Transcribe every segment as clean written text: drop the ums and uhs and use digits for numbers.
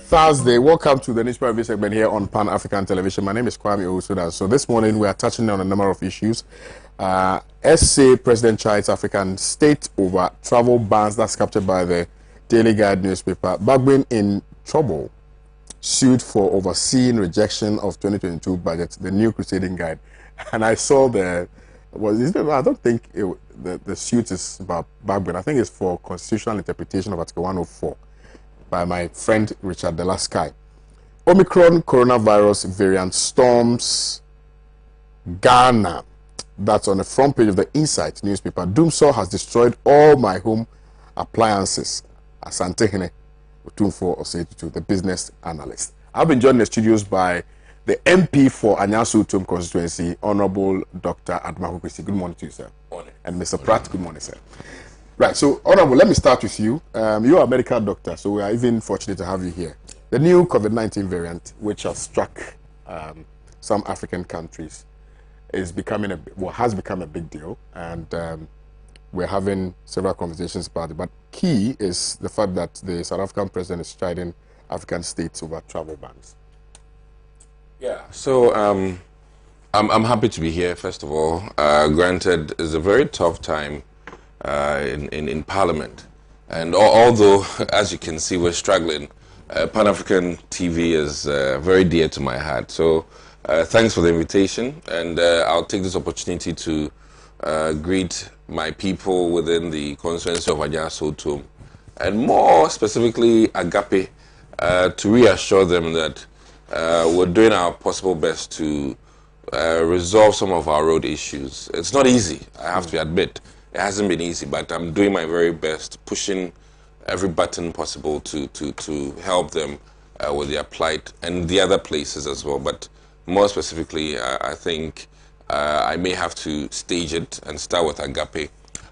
Thursday. Welcome to the newspaper review segment here on Pan-African Television. My name is Kwame Owusu. So this morning we are touching on a number of issues. SA President chides African state over travel bans that's captured by the Daily Guide newspaper. Bagbin in trouble, sued for overseeing rejection of 2022 budget, the new crusading guide. And I saw I don't think the suit is about Bagbin. I think it's for constitutional interpretation of Article 104. By my friend Richard Delasky. Omicron coronavirus variant storms Ghana. That's on the front page of the Insight newspaper. Danso has destroyed all my home appliances. Asante Hene, Otumfo Osei-Tutu, the business analyst. I've been joined in the studios by the MP for Anyasu Utum constituency, Honorable Dr. Adama Kwesi. Good morning to you, sir. Morning. And Mr. Pratt, good morning, sir. Right, so Honorable, let me start with you. You are a medical doctor, so we are even fortunate to have you here. The new COVID-19 variant, which has struck some African countries, has become a big deal, and we're having several conversations about it. But key is the fact that the South African president is striding African states over travel bans. Yeah, so I'm happy to be here. First of all, granted, it's a very tough time. In Parliament, and although, as you can see, we're struggling, Pan-African TV is very dear to my heart. So thanks for the invitation, and I'll take this opportunity to greet my people within the constituency of Anyasu Utum, and more specifically Agape, to reassure them that we're doing our possible best to resolve some of our road issues. It's not easy, I have to admit. It hasn't been easy, but I'm doing my very best, pushing every button possible to help them with their plight and the other places as well. But more specifically, I think I may have to stage it and start with Agape.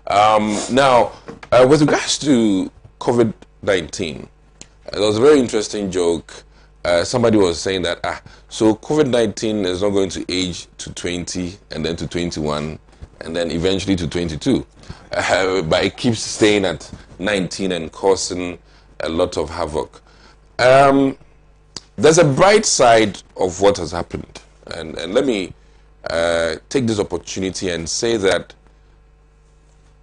Now, with regards to COVID-19, there was a very interesting joke. Somebody was saying that, so COVID-19 is not going to age to 20 and then to 21 and then eventually to 22. But it keeps staying at 19 and causing a lot of havoc. There's a bright side of what has happened. And let me take this opportunity and say that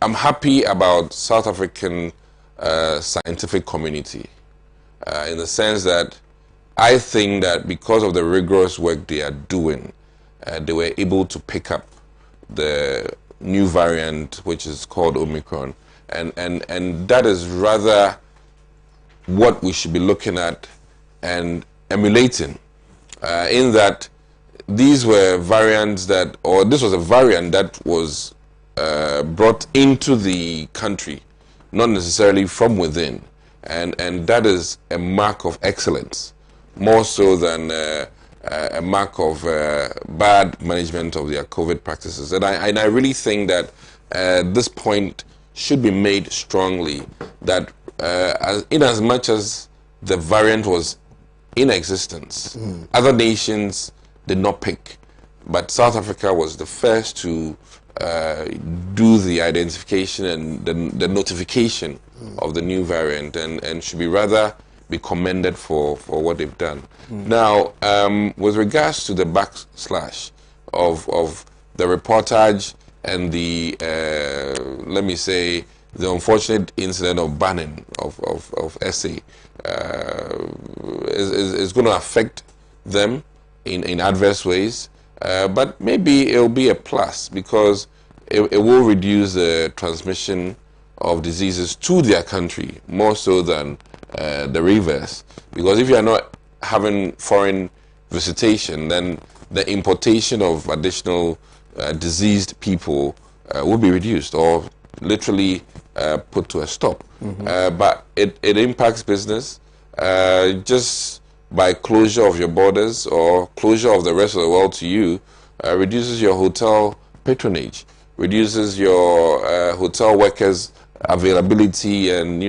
I'm happy about South African scientific community in the sense that I think that because of the rigorous work they are doing, they were able to pick up the new variant, which is called Omicron, and that is rather what we should be looking at and emulating, in that these were variants that, or this was a variant that was brought into the country, not necessarily from within, and that is a mark of excellence, more so than a mark of bad management of their COVID practices. And I really think that this point should be made strongly, that in as much as the variant was in existence, other nations did not pick, but South Africa was the first to do the identification and the notification of the new variant, and should be rather be commended for what they've done. Now, with regards to the backslash of the reportage and the, let me say, the unfortunate incident of banning of SA, is going to affect them in adverse ways, but maybe it'll be a plus, because it will reduce the transmission of diseases to their country more so than the reverse. Because if you are not having foreign visitation, then the importation of additional diseased people will be reduced or literally put to a stop. But it impacts business just by closure of your borders or closure of the rest of the world to you, reduces your hotel patronage, reduces your hotel workers' availability, and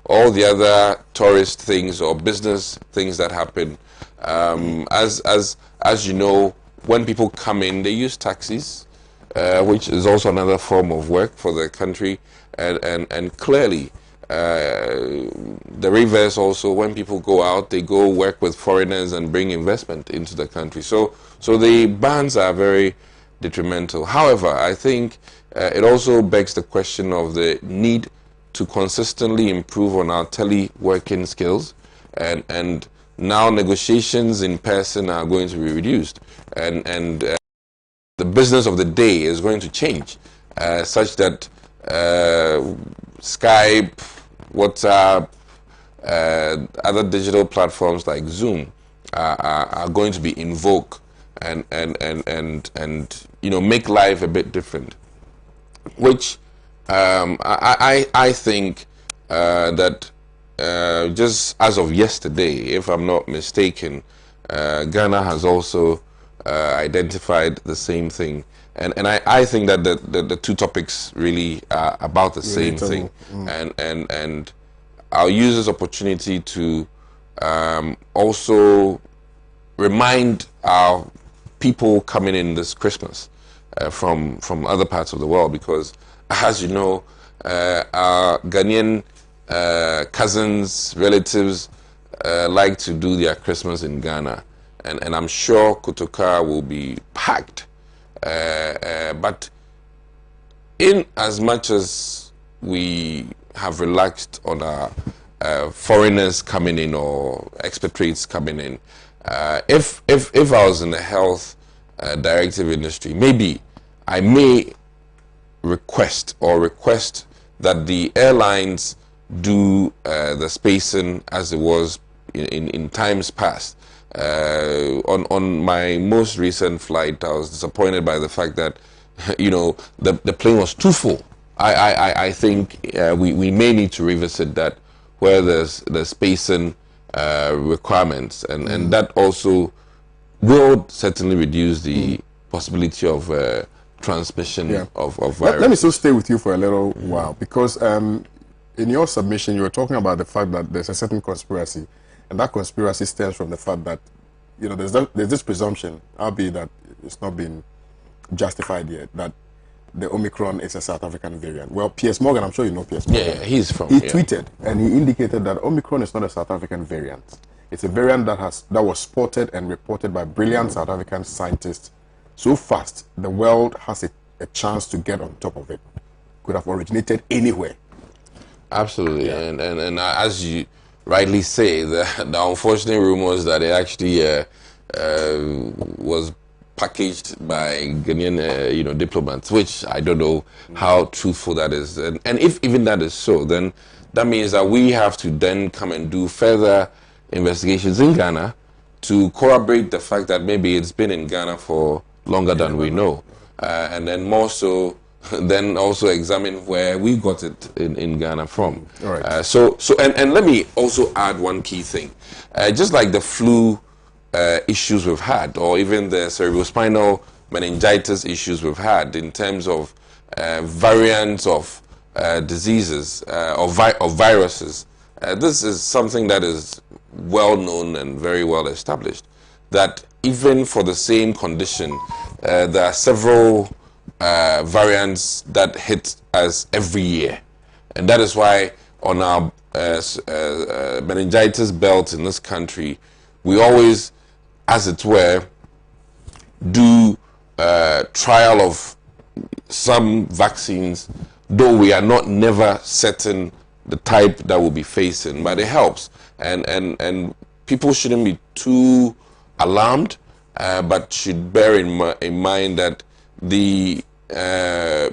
all the other tourist things or business things that happen. As you know, when people come in, they use taxis, which is also another form of work for the country, and clearly the reverse also, when people go out, they go work with foreigners and bring investment into the country. So the bans are very detrimental. However, I think it also begs the question of the need to consistently improve on our teleworking skills, and now negotiations in person are going to be reduced, and the business of the day is going to change, such that Skype, WhatsApp, other digital platforms like Zoom are going to be in vogue, and make life a bit different. Which I think that just as of yesterday, if I'm not mistaken, Ghana has also identified the same thing. And I think that the two topics really are about the same thing. And I'll use this opportunity to also remind our people coming in this Christmas from other parts of the world, because, as you know, our Ghanaian cousins, relatives like to do their Christmas in Ghana, and I'm sure Kotoka will be packed. But in as much as we have relaxed on our foreigners coming in or expatriates coming in, if I was in the health directive industry, maybe I may request that the airlines do the spacing as it was in times past. On my most recent flight, I was disappointed by the fact that the plane was too full. I think we may need to revisit that, where there's the spacing requirements, and that also will certainly reduce the possibility of transmission of virus. Let me still stay with you for a little while, because in your submission you were talking about the fact that there's a certain conspiracy, and that conspiracy stems from the fact that there's this presumption, albeit that it's not been justified yet, that the Omicron is a South African variant. Well, Piers Morgan, I'm sure you know Piers Morgan. Yeah, he's from. He tweeted and he indicated that Omicron is not a South African variant. It's a variant that was spotted and reported by brilliant South African scientists so fast the world has a chance to get on top of it. Could have originated anywhere. Absolutely, yeah. and as you rightly say, the unfortunate rumors that it actually was packaged by Ghanaian diplomats, which I don't know how truthful that is, and if even that is so, then that means that we have to then come and do further investigations in Ghana to corroborate the fact that maybe it's been in Ghana for longer than we know, and then more so, then also examine where we got it in Ghana from. All right. So let me also add one key thing. Just like the flu issues we've had, or even the cerebrospinal meningitis issues we've had in terms of variants of diseases or viruses, this is something that is well known and very well established, that even for the same condition, there are several variants that hit us every year, and that is why on our meningitis belt in this country, we always, as it were, do trial of some vaccines, though we are never certain the type that we'll be facing, but it helps, and people shouldn't be too alarmed, but should bear in mind that the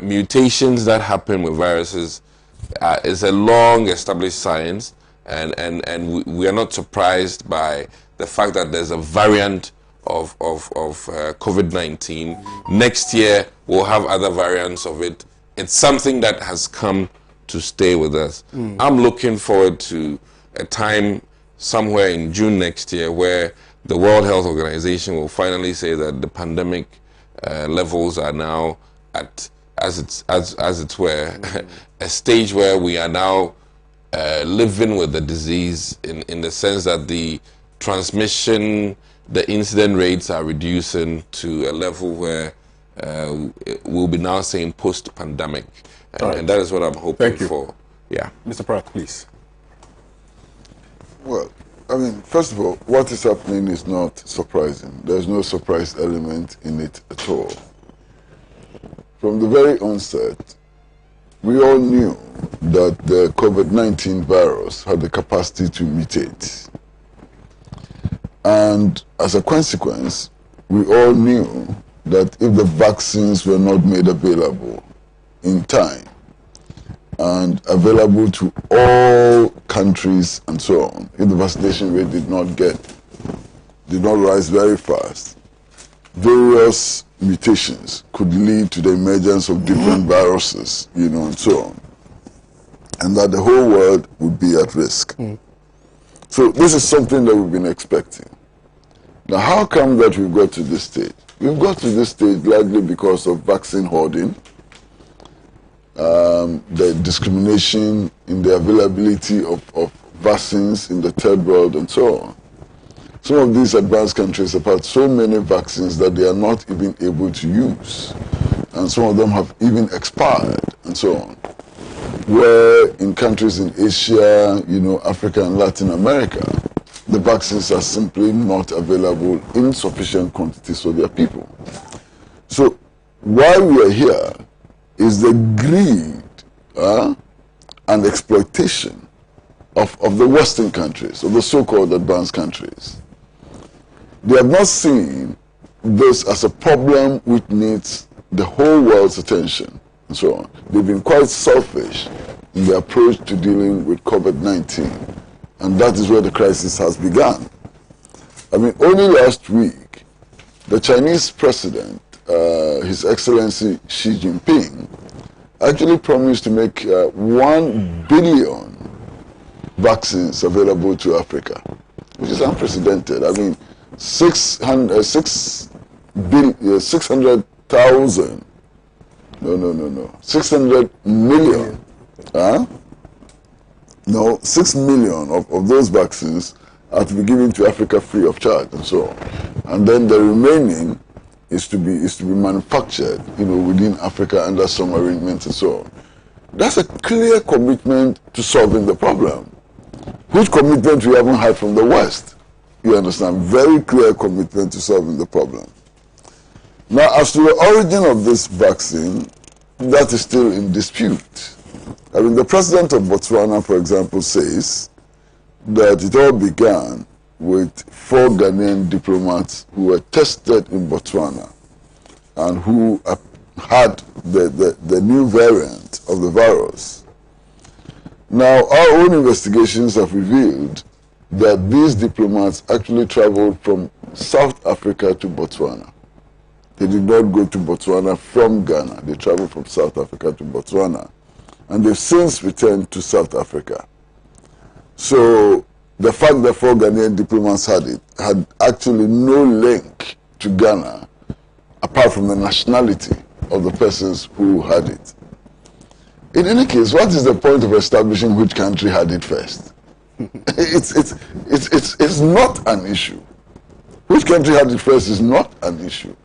mutations that happen with viruses is a long established science, and we are not surprised by the fact that there's a variant of COVID-19. Next year we'll have other variants of it. It's something that has come to stay with us. I'm looking forward to a time somewhere in June next year where the World Health Organization will finally say that the pandemic levels are now at, as it were, a stage where we are now living with the disease in the sense that the transmission, the incident rates are reducing to a level where we'll be now saying post-pandemic, and that is what I'm hoping for. Yeah. Mr. Pratt, please. Well, I mean, first of all, what is happening is not surprising. There's no surprise element in it at all. From the very onset, we all knew that the COVID-19 virus had the capacity to mutate. And as a consequence, we all knew that if the vaccines were not made available in time and available to all countries and so on, if the vaccination rate did not rise very fast, various mutations could lead to the emergence of different viruses, and so on, and that the whole world would be at risk. So this is something that we've been expecting. Now, how come that we've got to this stage? We've got to this stage largely because of vaccine hoarding, the discrimination in the availability of vaccines in the third world and so on. Some of these advanced countries have had so many vaccines that they are not even able to use. And some of them have even expired and so on. Where in countries in Asia, Africa and Latin America, the vaccines are simply not available in sufficient quantities for their people. So why we are here is the greed and exploitation of the Western countries, of the so-called advanced countries. They have not seen this as a problem which needs the whole world's attention and so on. They've been quite selfish in their approach to dealing with COVID-19, and that is where the crisis has begun. I mean, only last week, the Chinese president, His Excellency Xi Jinping, actually promised to make 1 billion vaccines available to Africa, which is unprecedented. I mean, 600,000, 600 million, 6 million of those vaccines are to be given to Africa free of charge and so on. And then the remaining is to be manufactured, within Africa under some arrangements and so on. That's a clear commitment to solving the problem, which commitment we haven't had from the West. You understand? Very clear commitment to solving the problem. Now, as to the origin of this vaccine, that is still in dispute. I mean, the president of Botswana, for example, says that it all began with 4 Ghanaian diplomats who were tested in Botswana and who had the new variant of the virus. Now, our own investigations have revealed that these diplomats actually traveled from South Africa to Botswana. They did not go to Botswana from Ghana. They traveled from South Africa to Botswana. And they've since returned to South Africa. So the fact that 4 Ghanaian diplomats had it had actually no link to Ghana apart from the nationality of the persons who had it. In any case, what is the point of establishing which country had it first? It's not an issue. Which country had it first is not an issue.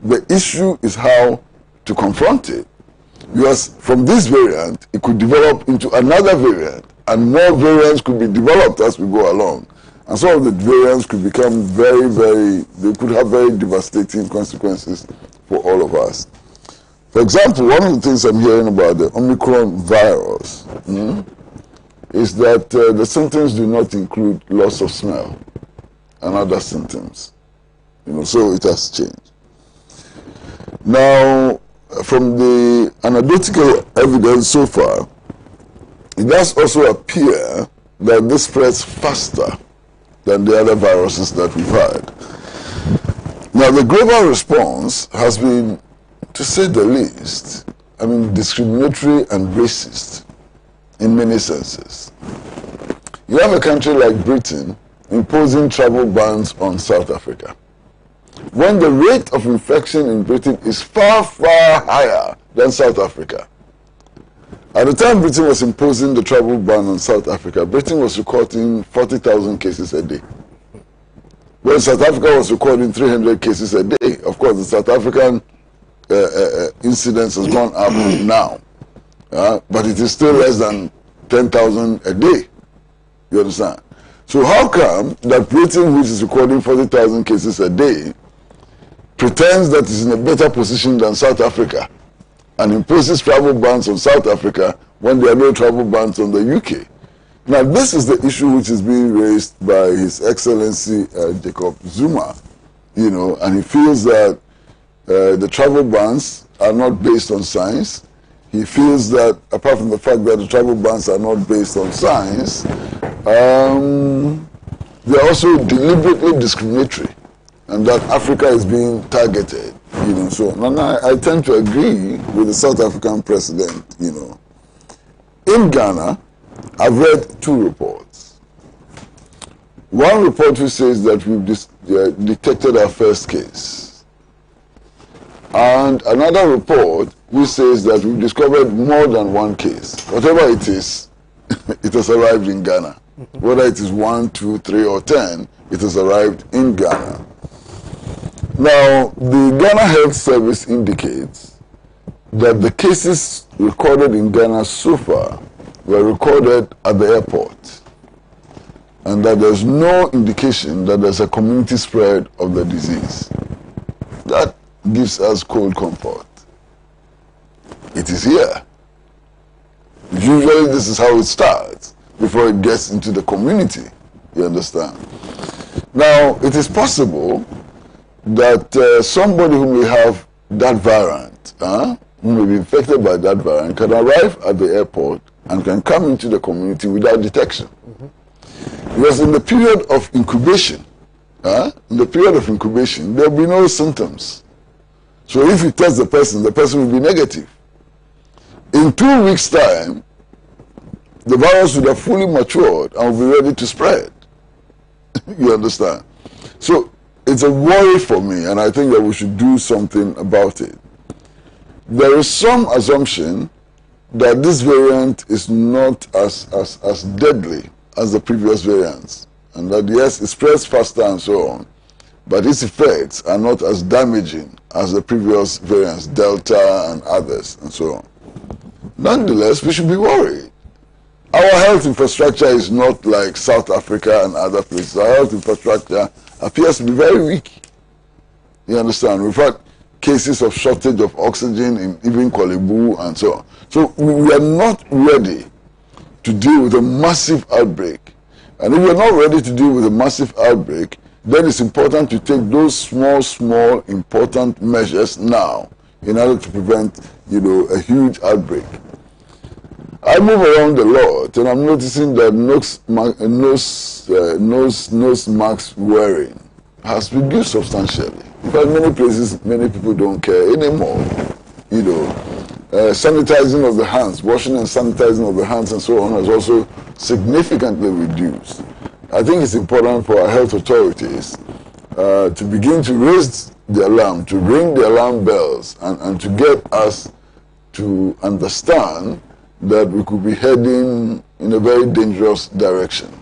The issue is how to confront it. Because from this variant, it could develop into another variant, and more variants could be developed as we go along. And some of the variants could become they could have very devastating consequences for all of us. For example, one of the things I'm hearing about the Omicron virus is that the symptoms do not include loss of smell and other symptoms. So it has changed. Now, from the anecdotal evidence so far, it does also appear that this spreads faster than the other viruses that we've had. Now, the global response has been, to say the least, discriminatory and racist in many senses. You have a country like Britain imposing travel bans on South Africa, when the rate of infection in Britain is far, far higher than South Africa. At the time Britain was imposing the travel ban on South Africa, Britain was recording 40,000 cases a day, when South Africa was recording 300 cases a day. Of course, the South African incidence has gone up now, but it is still less than 10,000 a day. You understand? So how come that Britain, which is recording 40,000 cases a day, pretends that it's in a better position than South Africa and imposes travel bans on South Africa when there are no travel bans on the UK? Now, this is the issue which is being raised by His Excellency Jacob Zuma, you know, and he feels that the travel bans are not based on science. He feels that, apart from the fact that the travel bans are not based on science, they are also deliberately discriminatory, and that Africa is being targeted, you know. So, and I tend to agree with the South African president, you know. In Ghana, I've read two reports. One report which says that we've detected our first case, and another report which says that we've discovered more than one case. Whatever it is, it has arrived in Ghana. Whether it is 1, 2, 3, or 10, it has arrived in Ghana. Now, the Ghana Health Service indicates that the cases recorded in Ghana so far were recorded at the airport, and that there's no indication that there's a community spread of the disease. That gives us cold comfort. It is here. Usually this is how it starts before it gets into the community, you understand? Now, it is possible that somebody who may have that variant, who may be infected by that variant, can arrive at the airport and can come into the community without detection. Because in the period of incubation, there will be no symptoms. So if you test the person will be negative. In 2 weeks' time, the virus would have fully matured and will be ready to spread. You understand? So it's a worry for me, and I think that we should do something about it. There is some assumption that this variant is not as deadly as the previous variants, and that yes, it spreads faster and so on, but its effects are not as damaging as the previous variants, Delta and others, and so on. Nonetheless, we should be worried. Our health infrastructure is not like South Africa and other places. Our health infrastructure appears to be very weak. You understand? We've had cases of shortage of oxygen in even Kolebu and so on. So we are not ready to deal with a massive outbreak. And if we're not ready to deal with a massive outbreak, then it's important to take those small, important measures now in order to prevent, you know, a huge outbreak. I move around a lot, and I'm noticing that nose mask wearing has reduced substantially. In fact, many places, many people don't care anymore. You know, sanitizing of the hands, washing and sanitizing of the hands and so on has also significantly reduced. I think it's important for our health authorities to begin to raise the alarm, to ring the alarm bells, and to get us to understand that we could be heading in a very dangerous direction.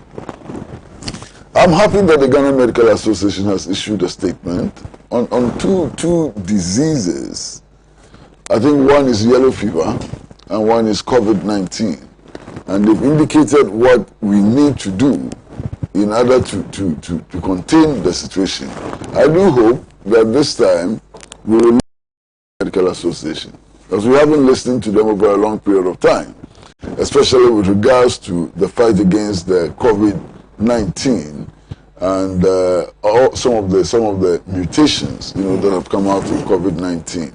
I'm happy that the Ghana Medical Association has issued a statement on two diseases. I think one is yellow fever and one is COVID-19. And they've indicated what we need to do in order to contain the situation. I do hope that this time we will listen to the Medical Association, because we haven't listened to them over a long period of time, especially with regards to the fight against the COVID-19 and some of the mutations, you know, that have come out of COVID-19.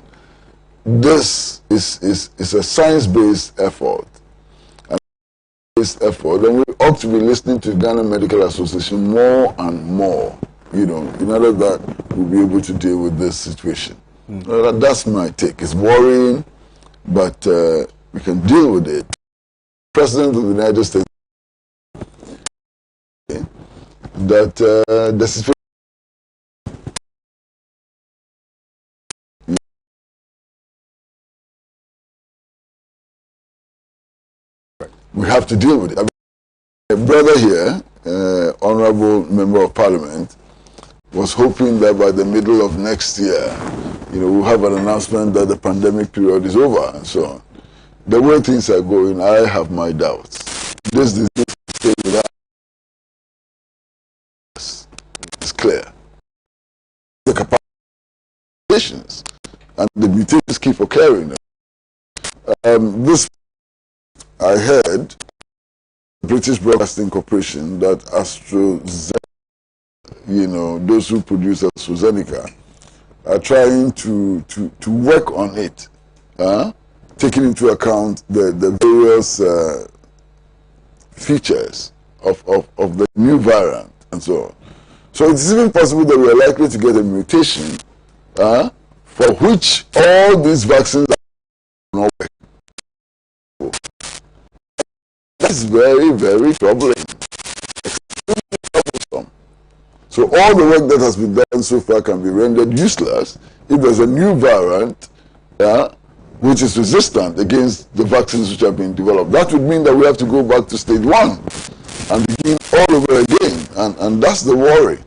This is a science-based effort. And we ought to be listening to Ghana Medical Association more and more, you know, in order that we'll be able to deal with this situation. That's my take. It's worrying, but we can deal with it. President of the United States, that the situation, we have to deal with it. I mean, a brother here, Honorable Member of Parliament, was hoping that by the middle of next year, you know, we'll have an announcement that the pandemic period is over and so on. The way things are going, I have my doubts. this disease will stay with us. It's clear. The capacity and the mutations keep occurring. This, I heard, British Broadcasting Corporation, that AstraZeneca, you know, those who produce AstraZeneca, are trying to work on it, taking into account the various features of the new variant and so on. So it's even possible that we are likely to get a mutation for which all these vaccines are not working. That's very, very troubling. Extremely troublesome. So all the work that has been done so far can be rendered useless if there's a new variant which is resistant against the vaccines which have been developed. That would mean that we have to go back to stage 1 and begin all over again, and that's the worry.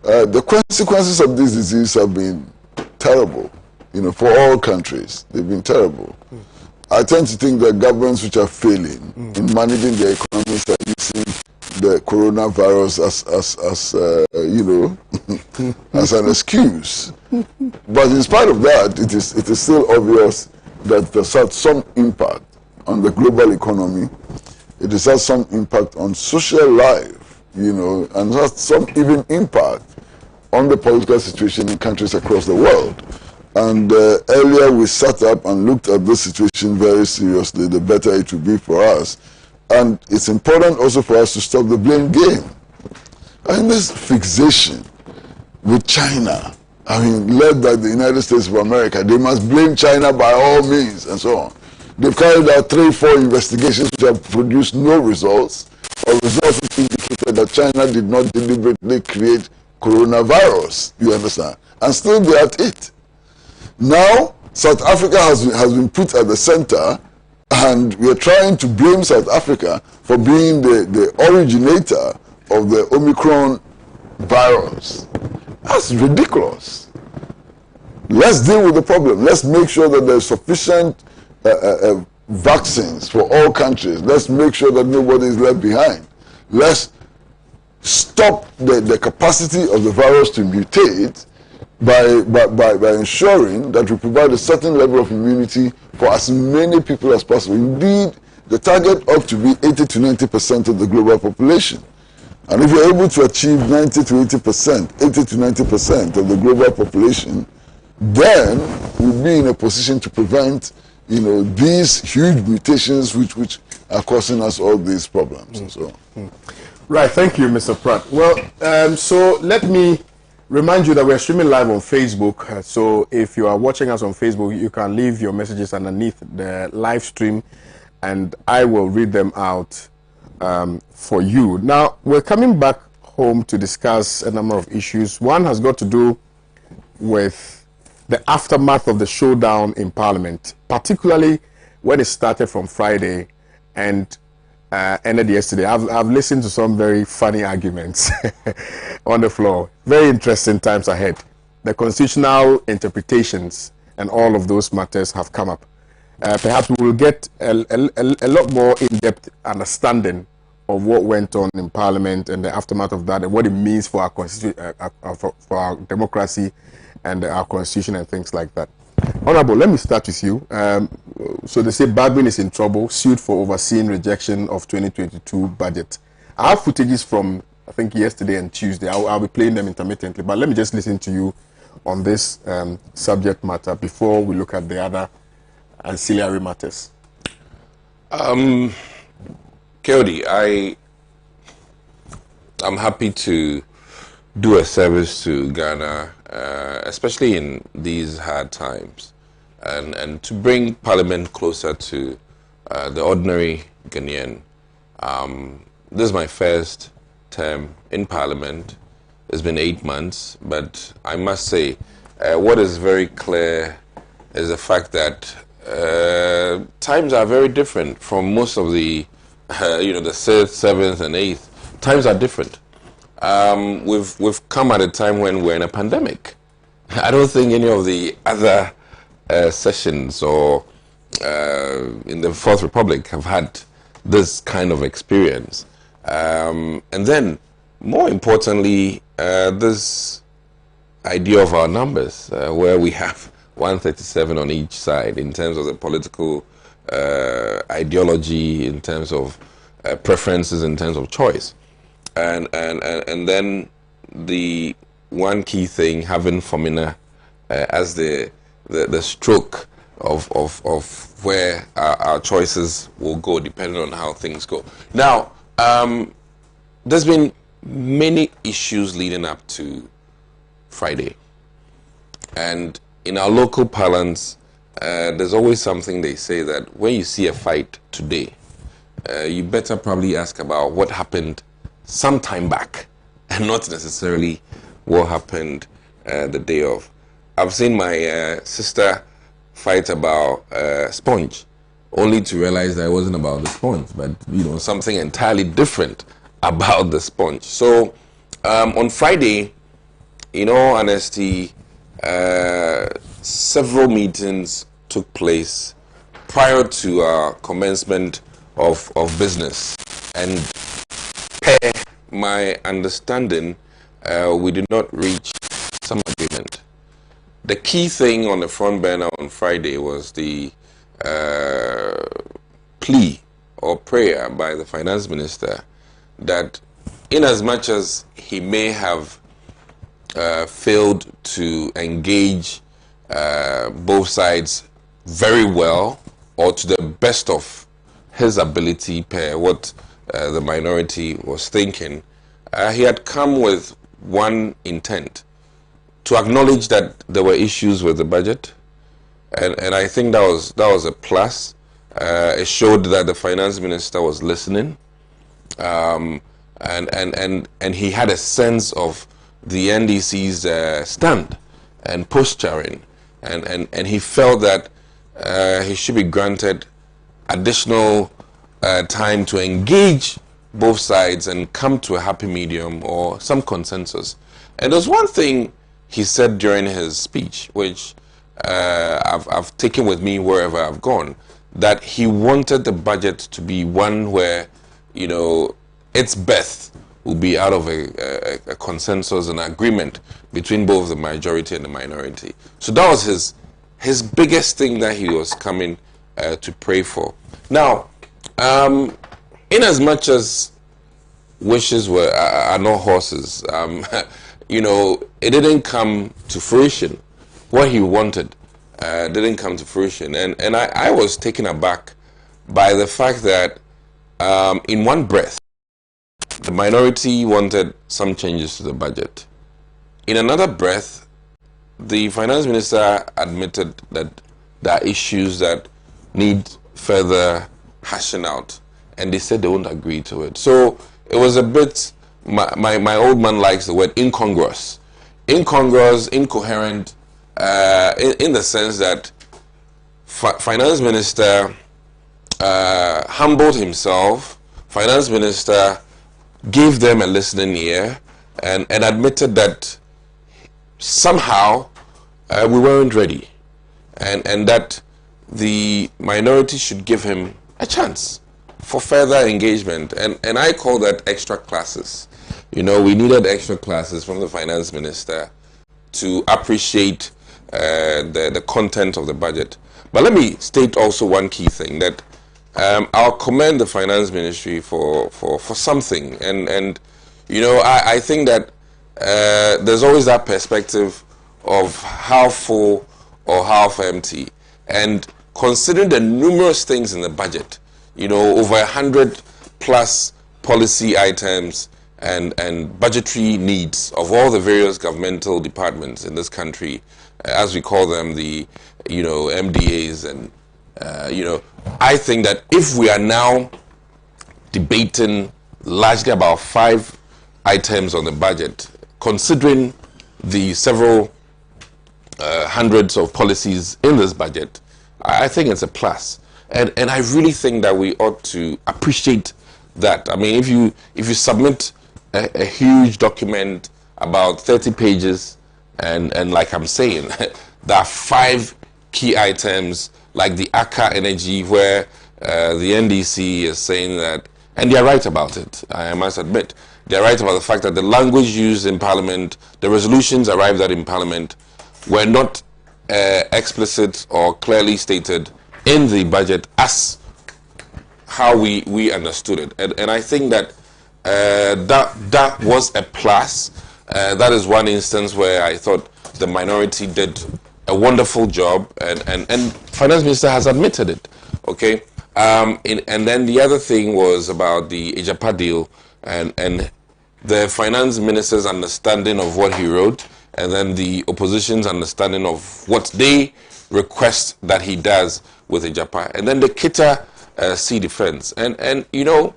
The consequences of this disease have been terrible, you know, for all countries. They've been terrible. I tend to think that governments which are failing in managing their economies are using the coronavirus as you know, as an excuse. But in spite of that, it is still obvious that it has had some impact on the global economy. It has had some impact on social life, you know, and has some even impact on the political situation in countries across the world. And earlier we sat up and looked at this situation very seriously, the better it would be for us. And it's important also for us to stop the blame game. And this fixation with China, I mean, led by the United States of America, they must blame China by all means and so on. They've carried out 3-4 investigations which have produced no results, or results which indicated that China did not deliberately create coronavirus, you understand, and still they're at it. Now, South Africa has been put at the center, and we are trying to blame South Africa for being the originator of the Omicron virus. That's ridiculous. Let's deal with the problem. Let's make sure that there's sufficient vaccines for all countries. Let's make sure that nobody is left behind. Let's stop the capacity of the virus to mutate by ensuring that we provide a certain level of immunity for as many people as possible. Indeed, the target ought to be 80 to 90% of the global population. And if you're able to achieve 90 to 80%, 80 to 90% of the global population, then we'll be in a position to prevent, you know, these huge mutations which are causing us all these problems. And so. Right, thank you, Mr. Pratt. Well, so let me remind you that we're streaming live on Facebook. So if you are watching us on Facebook, you can leave your messages underneath the live stream, and I will read them out for you. Now, we're coming back home to discuss a number of issues. One has got to do with the aftermath of the showdown in Parliament, particularly when it started from Friday and ended yesterday. I've listened to some very funny arguments on the floor. Very interesting times ahead. The constitutional interpretations and all of those matters have come up. Perhaps we will get a lot more in-depth understanding of what went on in Parliament and the aftermath of that, and what it means for our for our democracy and our constitution and things like that. Honorable, let me start with you. So they say Bagbin is in trouble, sued for overseeing rejection of 2022 budget. I have footages from, I think, yesterday and Tuesday. I'll be playing them intermittently, but let me just listen to you on this subject matter before we look at the other ancillary matters. Keodi, I'm happy to do a service to Ghana, especially in these hard times, and to bring Parliament closer to the ordinary Ghanaian. This is my first term in Parliament. It's been 8 months, but I must say, what is very clear is the fact that times are very different from most of the, the 6th, 7th, and 8th. Times are different. We've come at a time when we're in a pandemic. I don't think any of the other sessions or in the Fourth Republic have had this kind of experience. And then, more importantly, this idea of our numbers, where we have 137 on each side in terms of the political ideology, in terms of preferences, in terms of choice. And then the one key thing, having Fomina as the stroke of where our choices will go, depending on how things go. Now, there's been many issues leading up to Friday, and in our local parlance, there's always something they say that when you see a fight today, you better probably ask about what happened some time back, and not necessarily what happened the day of. I've seen my sister fight about sponge, only to realize that it wasn't about the sponge, but something entirely different about the sponge. So on Friday, in all honesty, several meetings took place prior to our commencement of business, and per my understanding, we did not reach some agreement. The key thing on the front burner on Friday was the plea or prayer by the finance minister that, in as much as he may have failed to engage both sides very well or to the best of his ability per what the minority was thinking, he had come with one intent: to acknowledge that there were issues with the budget, and I think that was a plus. It showed that the finance minister was listening, and he had a sense of the NDC's stand and posturing, and he felt that he should be granted additional time to engage both sides and come to a happy medium or some consensus. And there's one thing he said during his speech, which I've taken with me wherever I've gone, that he wanted the budget to be one where, its best will be out of a consensus and agreement between both the majority and the minority. So that was his biggest thing that he was coming to pray for. Now, in as much as wishes are not horses, it didn't come to fruition. What he wanted didn't come to fruition, and I was taken aback by the fact that in one breath, the minority wanted some changes to the budget. In another breath, the finance minister admitted that there are issues that need further hashing out, and they said they won't agree to it. So it was a bit, my old man likes the word incongruous, incoherent, in the sense that finance minister humbled himself, finance minister gave them a listening ear, and admitted that somehow we weren't ready, and that the minority should give him a chance for further engagement, and I call that extra classes. We needed extra classes from the finance minister to appreciate the content of the budget. But let me state also one key thing, that I'll commend the finance ministry for something, and I think that there's always that perspective of half full or half empty, and considering the numerous things in the budget, over 100 plus policy items and budgetary needs of all the various governmental departments in this country, as we call them, the MDAs, and I think that if we are now debating largely about 5 items on the budget, considering the several hundreds of policies in this budget, I think it's a plus, and I really think that we ought to appreciate that. I mean, if you submit a huge document about 30 pages, and like I'm saying, there are 5 key items like the ACA energy, where the NDC is saying that, and they're right about it, I must admit, they're right about the fact that the language used in Parliament, the resolutions arrived at in Parliament, were not explicit or clearly stated in the budget as how we understood it. And I think that that was a plus. That is one instance where I thought the minority did a wonderful job, and Finance Minister has admitted it. Okay, and then the other thing was about the Ejapa deal, and the Finance Minister's understanding of what he wrote, and then the opposition's understanding of what they request that he does with Ejapa, and then the Kita sea defense, and you know,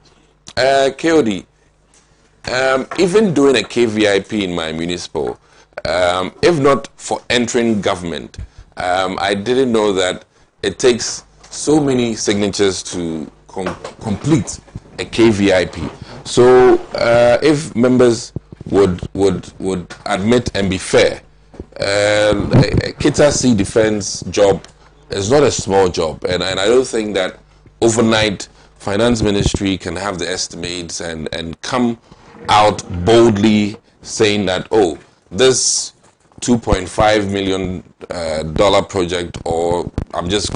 KOD, even doing a KVIP in my municipal, if not for entering government, I didn't know that it takes so many signatures to complete a KVIP. So if members would admit and be fair, Kita sea defense job is not a small job, and I don't think that overnight Finance Ministry can have the estimates and come out boldly saying that, oh, this $2.5 million project, or I'm just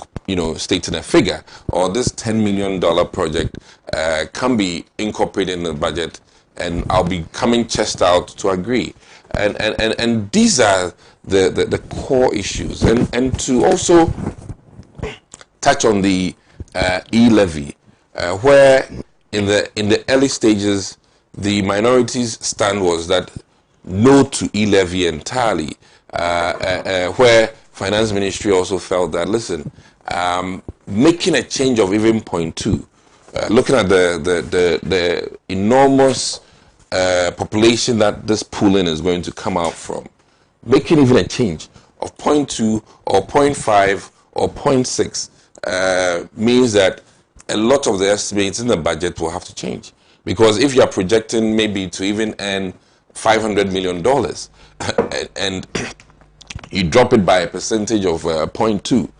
stating a figure, or this $10 million project can be incorporated in the budget, and I'll be coming chest out to agree. And these are the core issues, and to also touch on the e-levy, where in the early stages the minority's stand was that no to e-levy entirely, where Finance Ministry also felt that, listen, making a change of even 0.2, looking at the enormous population that this pooling is going to come out from, making even a change of 0.2 or 0.5 or 0.6 means that a lot of the estimates in the budget will have to change. Because if you are projecting maybe to even earn $500 million and you drop it by a percentage of 0.2,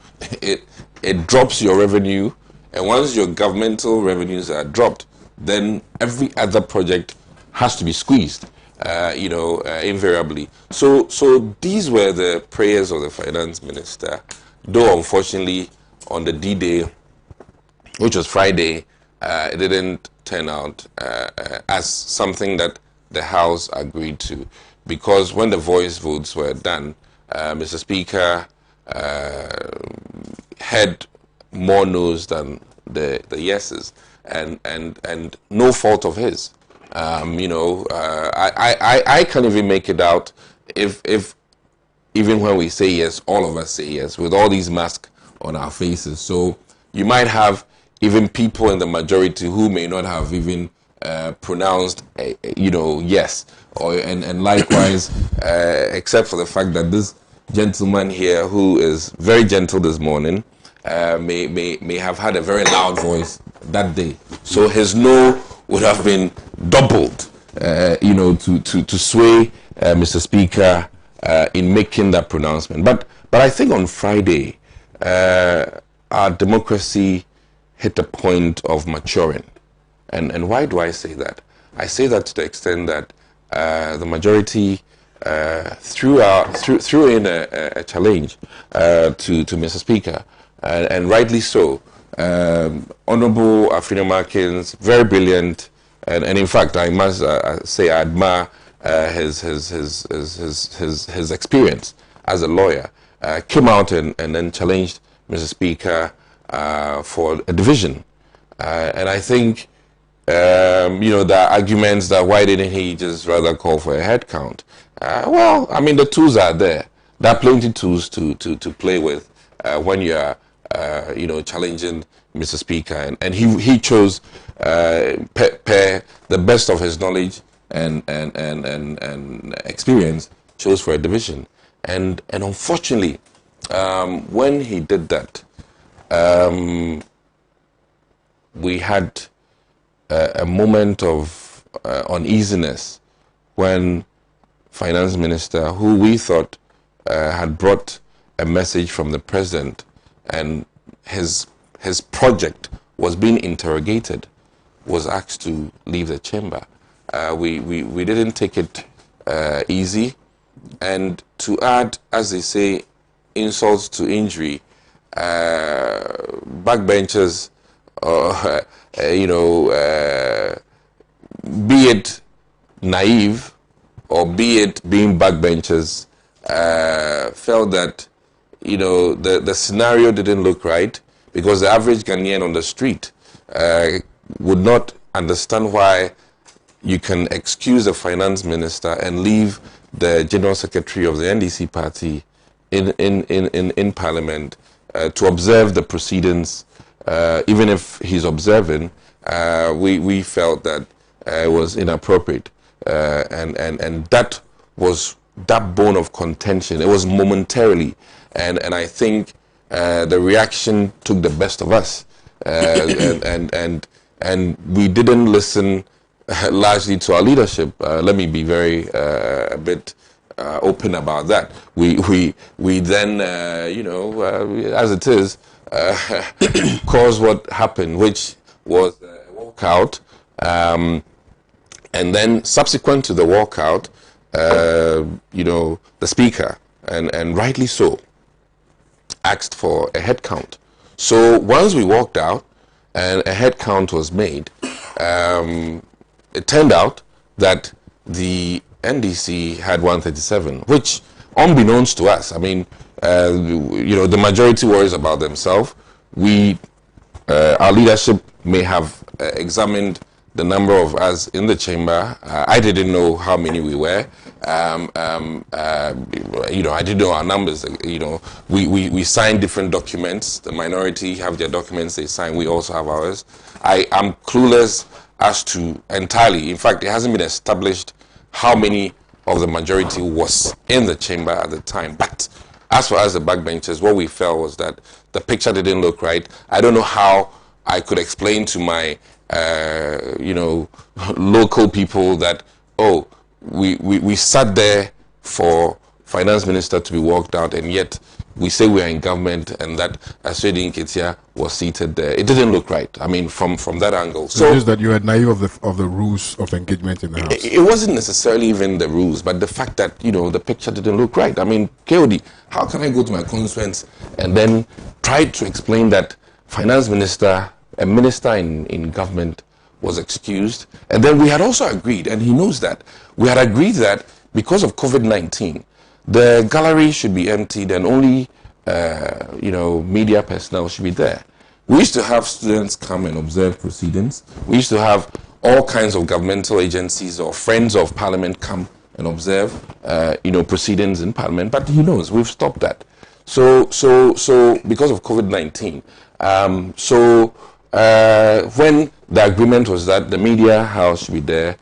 it drops your revenue, and once your governmental revenues are dropped, then every other project has to be squeezed, invariably. So these were the prayers of the Finance Minister, though unfortunately on the D-Day, which was Friday, it didn't turn out as something that the House agreed to, because when the voice votes were done, Mr. Speaker had more no's than the yeses, and no fault of his. I can't even make it out if even when we say yes, all of us say yes, with all these masks on our faces. So you might have even people in the majority who may not have even pronounced, yes, and likewise, except for the fact that this gentleman here, who is very gentle this morning, may have had a very loud voice that day. So his no would have been doubled, to sway Mr. Speaker in making that pronouncement. But I think on Friday, our democracy hit a point of maturing. And why do I say that? I say that to the extent that the majority threw in a challenge to Mr. Speaker, and rightly so. Honorable Afrina-Markins, very brilliant, and in fact, I must say I admire his experience as a lawyer. Came out and then challenged Mr. Speaker for a division, and I think there are arguments that why didn't he just rather call for a head count? Well, I mean, the tools are there. There are plenty of tools to play with when you are challenging Mr. Speaker, and he chose the best of his knowledge and experience, chose for a division, and unfortunately, when he did that, we had a moment of uneasiness when Finance Minister, who we thought had brought a message from the President, and his project was being interrogated was asked to leave the chamber. We didn't take it easy. And to add, as they say, insults to injury, backbenchers, be it naive or be it being backbenchers, felt that, the scenario didn't look right, because the average Ghanaian on the street would not understand why you can excuse the finance minister and leave the general secretary of the NDC party in Parliament to observe the proceedings. Even if he's observing, we felt that it was inappropriate, and that was that bone of contention. It was momentarily, and I think the reaction took the best of us, and we didn't listen largely to our leadership. Let me be very a bit open about that. We then, as it is, caused what happened, which was a walkout, and then subsequent to the walkout, the speaker, and rightly so, asked for a head count. So once we walked out and a head count was made, it turned out that the NDC had 137, which, unbeknownst to us, I mean, the majority worries about themselves. Our leadership may have examined the number of us in the chamber. I didn't know how many we were. I didn't know our numbers. We signed different documents. The minority have their documents they sign. We also have ours. I am clueless as to entirely. In fact, it hasn't been established how many of the majority was in the chamber at the time. But as far as the backbenchers, what we felt was that the picture didn't look right. I don't know how I could explain to my local people that, we sat there for finance minister to be walked out, and yet we say we are in government, and that Aswedi Nketia was seated there. It didn't look right. I mean, from that angle. So it is that you had naive of the rules of engagement in the House. It wasn't necessarily even the rules, but the fact that, the picture didn't look right. I mean, KOD, how can I go to my constituents and then try to explain that finance minister, a minister in government, was excused? And then we had also agreed, and he knows that, we had agreed that because of COVID-19, the gallery should be emptied and only, media personnel should be there. We used to have students come and observe proceedings. We used to have all kinds of governmental agencies or friends of Parliament come and observe, proceedings in Parliament. But he knows we've stopped that. So because of COVID-19, when the agreement was that the media house should be there,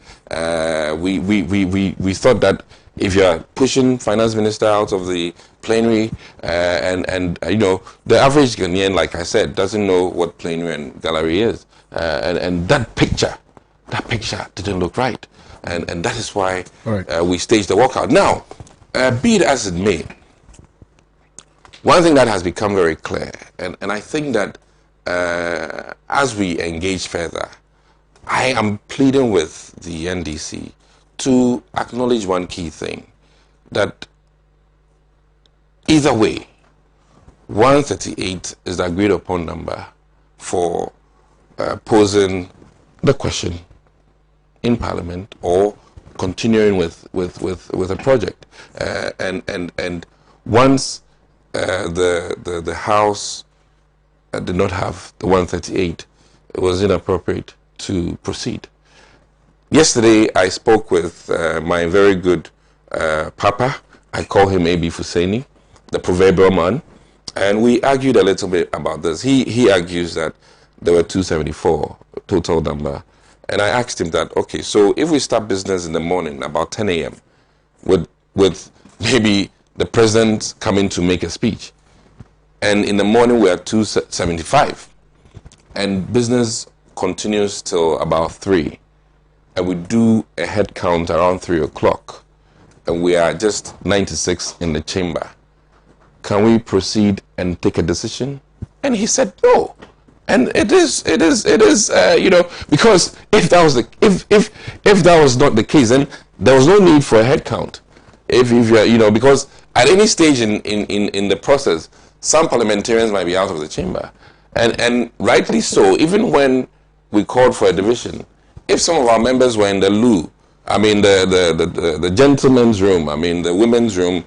we thought that if you are pushing finance minister out of the plenary, and the average Ghanaian, like I said, doesn't know what plenary and gallery is, and that picture didn't look right, and that is why we staged the walkout. Now, be it as it may, one thing that has become very clear, and I think that as we engage further, I am pleading with the NDC to acknowledge one key thing, that either way, 138 is the agreed upon number for posing the question in Parliament or continuing with a project. And once the House did not have the 138, it was inappropriate to proceed. Yesterday, I spoke with my very good Papa. I call him A.B. Fuseni, the proverbial man, and we argued a little bit about this. He argues that there were 274 total number, and I asked him that, okay, so if we start business in the morning about 10 a.m. with maybe the president coming to make a speech, and in the morning we are 275, and business continues till about 3, and we do a head count around 3 o'clock, and we are just 96 in the chamber, can we proceed and take a decision? And he said no. And it is, you know, because if that was if that was not the case, then there was no need for a head count. If you're, you know, because at any stage in the process, some parliamentarians might be out of the chamber, and rightly so. Even when we called for a division, if some of our members were in the loo, I mean the gentleman's room, I mean the women's room,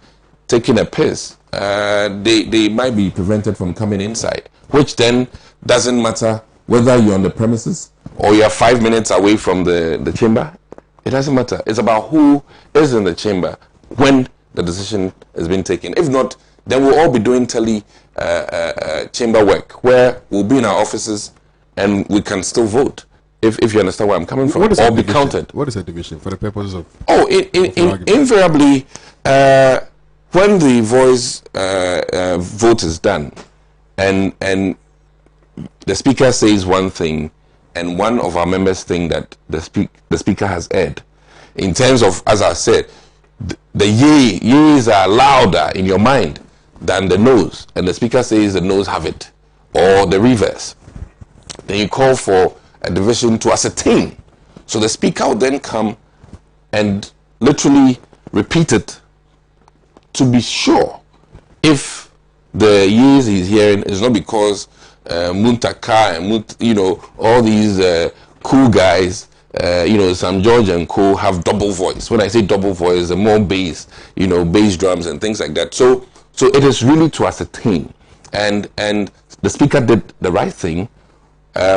taking a piss, they might be prevented from coming inside, which then doesn't matter whether you're on the premises or you're 5 minutes away from the chamber. It doesn't matter. It's about who is in the chamber when the decision has been taken. If not, then we'll all be doing chamber work, where we'll be in our offices and we can still vote, if you understand where I'm coming from, or be counted. What is a division for the purposes of? Oh, invariably, when the voice vote is done, and the speaker says one thing, and one of our members think that the speaker has erred, in terms of, as I said, the yeas are louder in your mind than the no's, and the speaker says the no's have it, or the reverse, then you call for a division to ascertain. So the speaker will then come and literally repeat it to be sure if the yeas he's hearing is not because Muntaka and you know, all these cool guys, you know, Sam George and co have double voice. When I say double voice, the more bass, you know, bass drums and things like that. So it is really to ascertain, and the speaker did the right thing,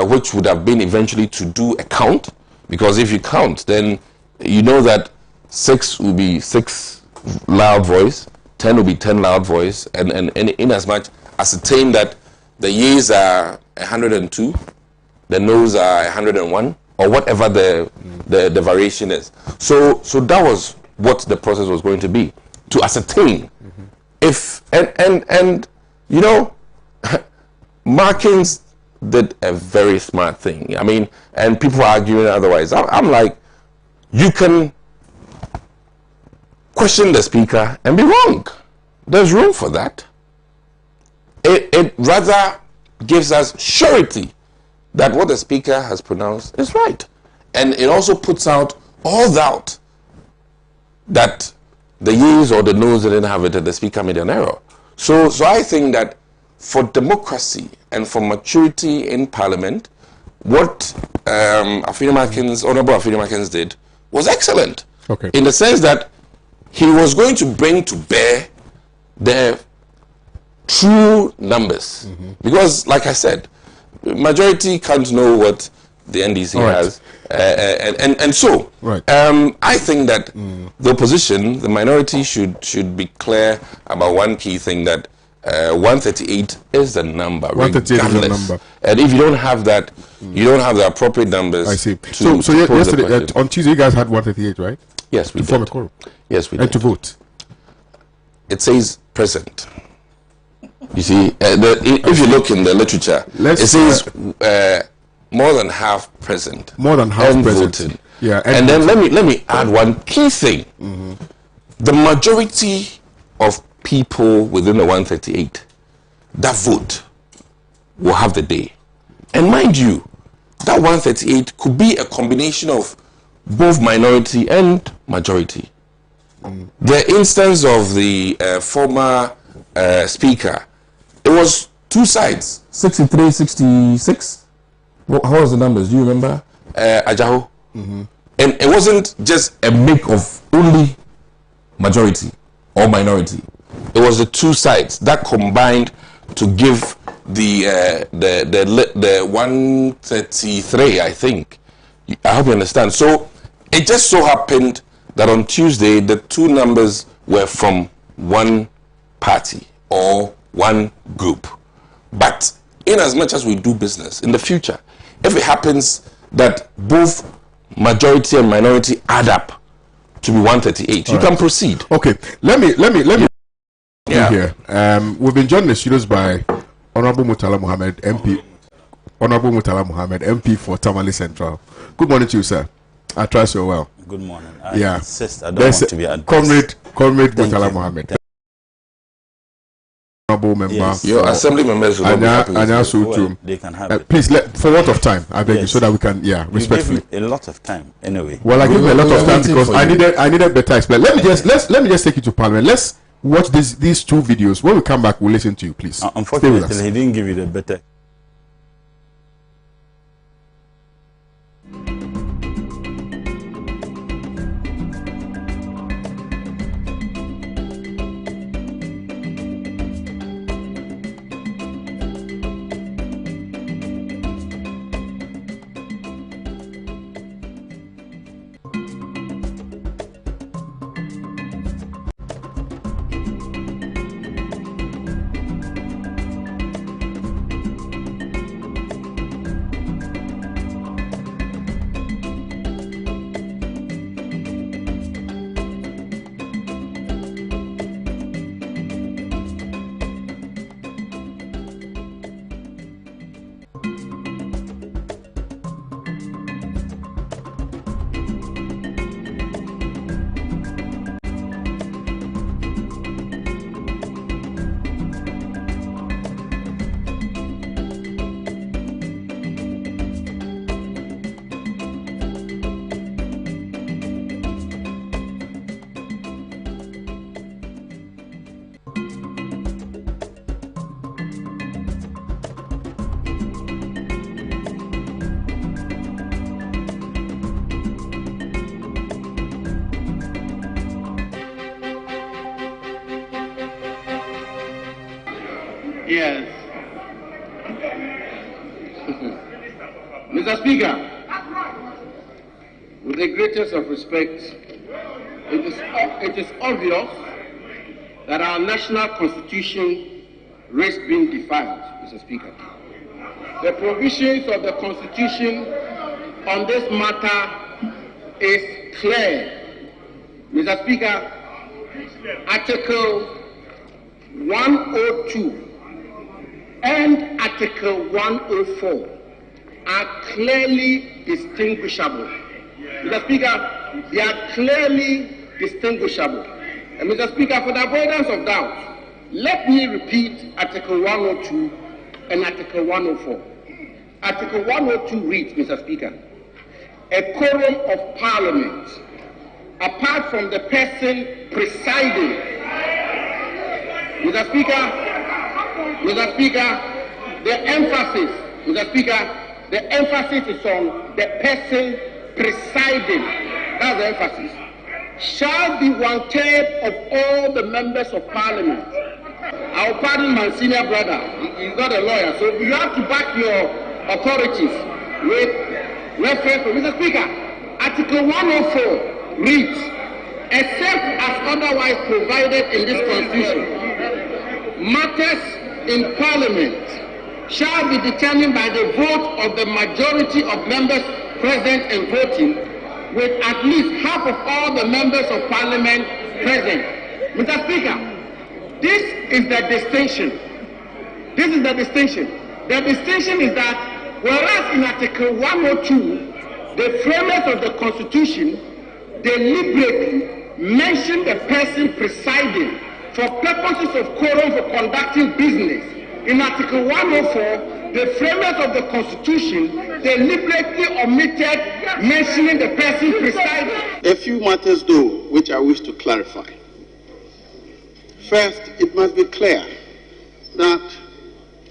which would have been eventually to do a count, because if you count, then you know that 6 will be 6 loud voice, 10 will be 10 loud voice, and in as much ascertain that the yeas are 102, the no's are 101, or whatever the variation is. So that was what the process was going to be, to ascertain if and you know, Markins did a very smart thing. I mean, and people are arguing otherwise. I'm like, you can question the speaker and be wrong. There's room for that. It rather gives us surety that what the speaker has pronounced is right. And it also puts out all doubt that the yeas or the no's didn't have it and the speaker made an error. So I think that for democracy and for maturity in Parliament, what Honorable Afeni Markins did was excellent. Okay. In the sense that he was going to bring to bear the true numbers. Because, like I said, majority can't know what the NDC has. And so, I think that the opposition, the minority, should be clear about one key thing, that 138 is the number. 138 is the number. And if you don't have that, you don't have the appropriate numbers. I see. So yesterday, on Tuesday, you guys had 138, right? Yes, we did. To form a quorum. Yes, we did. And to vote. It says present. You see, if you look in the literature, it says more than half present. More than half present. Voted. Yeah. And then let me add one key thing. The majority of people within the 138 that vote will have the day. And mind you, that 138 could be a combination of both minority and majority. The instance of the former speaker, it was two sides, 63, 66. How was the numbers? Do you remember? Ajaho. And it wasn't just a make of only majority or minority. It was the two sides that combined to give the 133, I think. I hope you understand. So it just so happened that on Tuesday, the two numbers were from one party or one group. But in as much as we do business in the future, if it happens that both majority and minority add up to be 138, you can proceed. Okay, let me here. We've been joined in the studios by Honorable Murtala Mohammed, MP. Honorable Murtala Mohammed, MP for Tamale Central. Good morning to you, sir. I trust you're well. Good morning. I insist I don't want to be addressed. Comrade Murtala Mohammed. honorable member. Yes. Your assembly members will not be happy with you. Well, they can have it. Please, for what of time? I beg you, so that we can, respectfully. You gave me a lot of time, anyway. Well, I gave me a lot of time because I needed better explanation. Let me just take you to Parliament. Let's watch these two videos. When we come back, we'll listen to you, please. Unfortunately, he didn't give you the better. Yes. Mr. Speaker, with the greatest of respect, it is obvious that our national constitution risks being defied, Mr. Speaker. The provisions of the constitution on this matter is clear. Mr. Speaker, Article 102 and Article 104 are clearly distinguishable. Mr. Speaker, they are clearly distinguishable. And Mr. Speaker, for the avoidance of doubt, let me repeat Article 102 and Article 104. Article 102 reads, Mr. Speaker, a quorum of Parliament, apart from the person presiding. Mr. Speaker, the emphasis is on the person presiding. That's the emphasis. Shall be 1/3 of all the members of Parliament. I'll pardon my senior brother. He's not a lawyer, so you have to back your authorities with reference to Mr. Speaker. Article 104 reads, except as otherwise provided in this Constitution, matters in Parliament shall be determined by the vote of the majority of members present and voting, with at least half of all the members of Parliament present. Mr. Speaker, this is the distinction. This is the distinction. The distinction is that whereas in Article 102, the framers of the Constitution deliberately mention the person presiding for purposes of quorum for conducting business, in Article 104, the framers of the Constitution deliberately omitted mentioning the person presiding. A few matters, though, which I wish to clarify. First, it must be clear that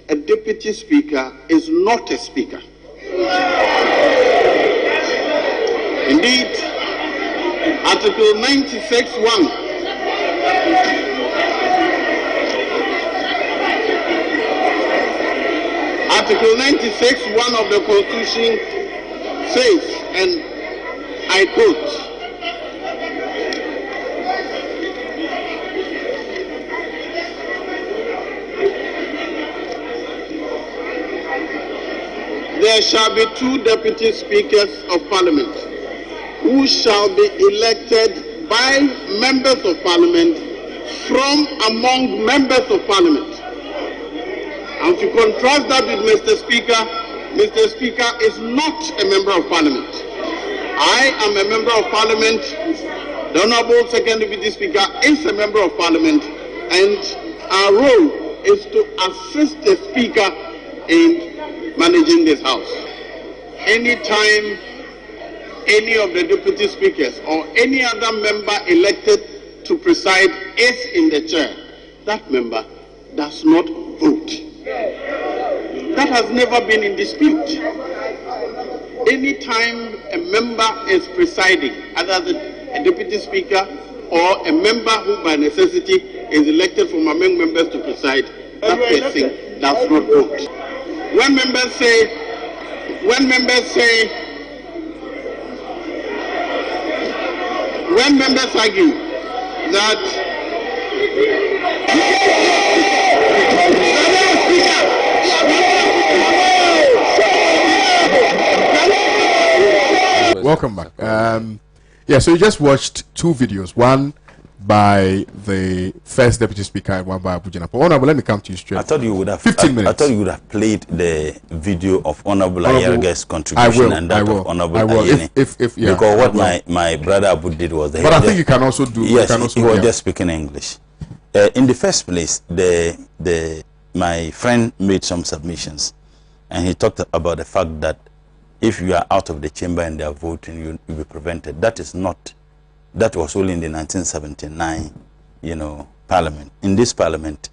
a deputy speaker is not a speaker. Indeed, Article 96(1). Article 96(1) of the Constitution says, and I quote, there shall be 2 deputy speakers of Parliament who shall be elected by members of Parliament from among members of Parliament. And to contrast that with Mr. Speaker is not a member of Parliament. I am a member of Parliament. The Honorable Second Deputy Speaker is a member of Parliament, and our role is to assist the Speaker in managing this House. Anytime any of the deputy speakers or any other member elected to preside is in the chair, that member does not vote. That has never been in dispute. Anytime a member is presiding, either a deputy speaker or a member who by necessity is elected from among members to preside, that person does not vote. When members argue that Welcome back. Yeah, so you just watched two videos, one by the first deputy speaker and one by Abuja. Honorable, let me come to you straight. I thought you would have 15 minutes. I thought you would have played the video of Honorable Ayerga's contribution and that of Honorable Ayeni. Yeah, because what my brother Abu did was that. But I think you can also do. Yes, he was just speaking English. In the first place, my friend made some submissions, and he talked about the fact that if you are out of the chamber and they are voting, you'll be prevented. That is not. That was only in the 1979, parliament. In this parliament,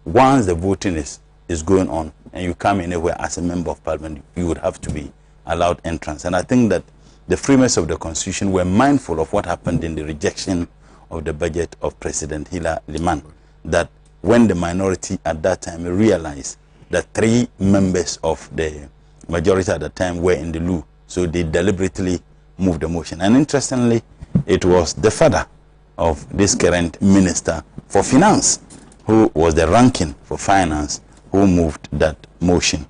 once the voting is going on and you come anywhere as a member of parliament, you would have to be allowed entrance. And I think that the framers of the constitution were mindful of what happened in the rejection of the budget of President Hila Liman, that when the minority at that time realized that 3 members of the majority at the time were in the loo, so they deliberately moved the motion. And interestingly, it was the father of this current minister for finance, who was the ranking for finance, who moved that motion.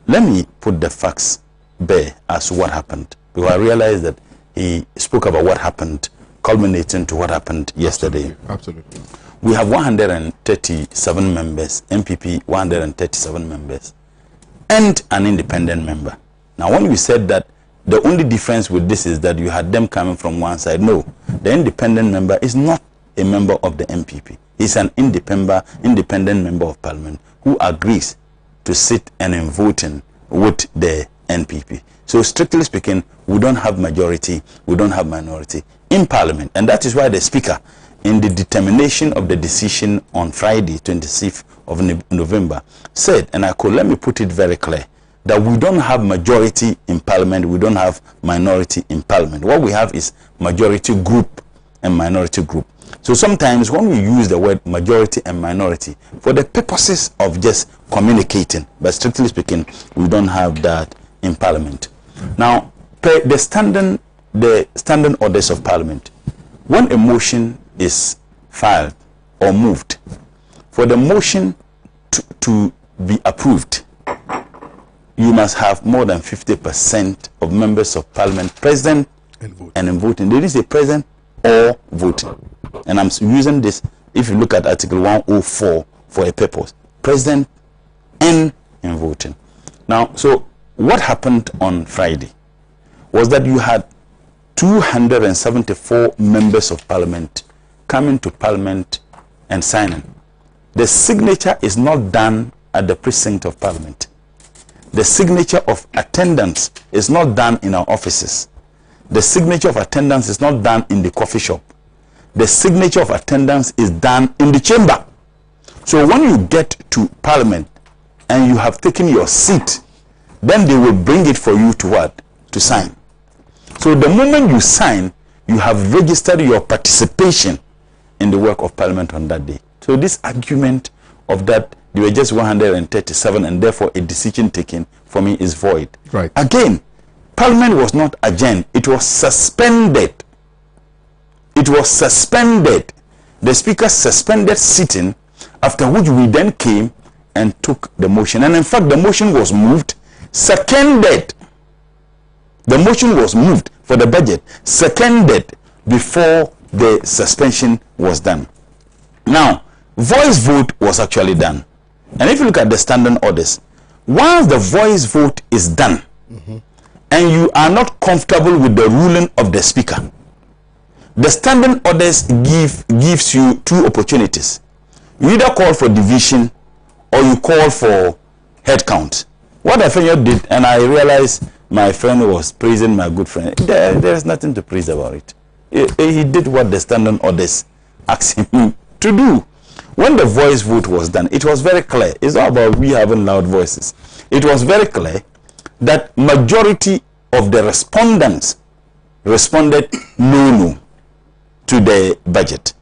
Let me put the facts bare as to what happened, because I realized that he spoke about what happened, culminating to what happened yesterday. Absolutely. We have 137 members, MPP 137 members, and an independent member. Now, when we said that the only difference with this is that you had them coming from one side, no, the independent member is not a member of the MPP. He's an independent member of parliament who agrees to sit and in voting with the NPP. So strictly speaking, we don't have majority, we don't have minority in parliament. And that is why the speaker, in the determination of the decision on Friday, 26th of November, said, and I could, let me put it very clear, that we don't have majority in parliament, we don't have minority in parliament. What we have is majority group and minority group. So sometimes when we use the word majority and minority for the purposes of just communicating, but strictly speaking, we don't have that in parliament. Now, the standing orders of parliament, when a motion is filed or moved, for the motion to be approved, you must have more than 50% of members of parliament present and in voting. There is a present or voting. And I'm using this, if you look at Article 104 for a purpose, present and in voting. Now, so what happened on Friday was that you had 274 members of parliament coming to parliament and signing. The signature is not done at the precinct of parliament. The signature of attendance is not done in our offices. The signature of attendance is not done in the coffee shop. The signature of attendance is done in the chamber. So when you get to parliament and you have taken your seat, then they will bring it for you to what? To sign. So the moment you sign, you have registered your participation in the work of parliament on that day. So this argument of that there were just 137 and therefore a decision taken for me is void. Right. Again, parliament was not adjourned, it was suspended. It was suspended. The speaker suspended sitting, after which we then came and took the motion. And in fact, the motion was moved, seconded. The motion was moved for the budget, seconded before the suspension was done. Now, voice vote was actually done. And if you look at the standing orders, once the voice vote is done, and you are not comfortable with the ruling of the speaker, the standing orders gives you 2 opportunities. You either call for division or you call for head count. What Afenyo did, and I realized my friend was praising my good friend, there's nothing to praise about it. He did what the standing orders asked him to do. When the voice vote was done, it was very clear. It's not about we having loud voices. It was very clear that majority of the respondents responded no to the budget.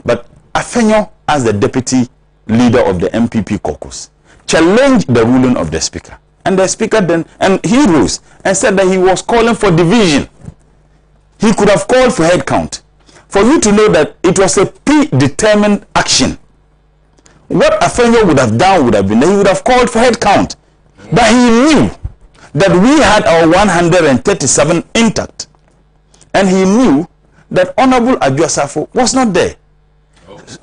But Afenyo, as the deputy leader of the MPP caucus, challenged the ruling of the speaker. And the speaker then, and he rose and said that he was calling for division. He could have called for head count. For you to know that it was a predetermined action. What Afenyo would have done would have been that he would have called for head count. But he knew that we had our 137 intact. And he knew that Honorable Adjosafo was not there.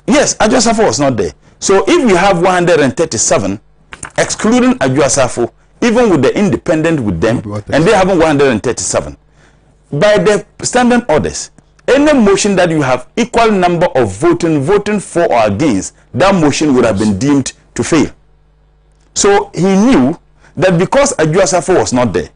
Yes, Adjosafo was not there. So if we have 137, excluding Adjosafo, even with the independent with them, and they have 137, by the standing orders, any motion that you have equal number of voting for or against, that motion would have been deemed to fail. So he knew that because Adjosafo was not there,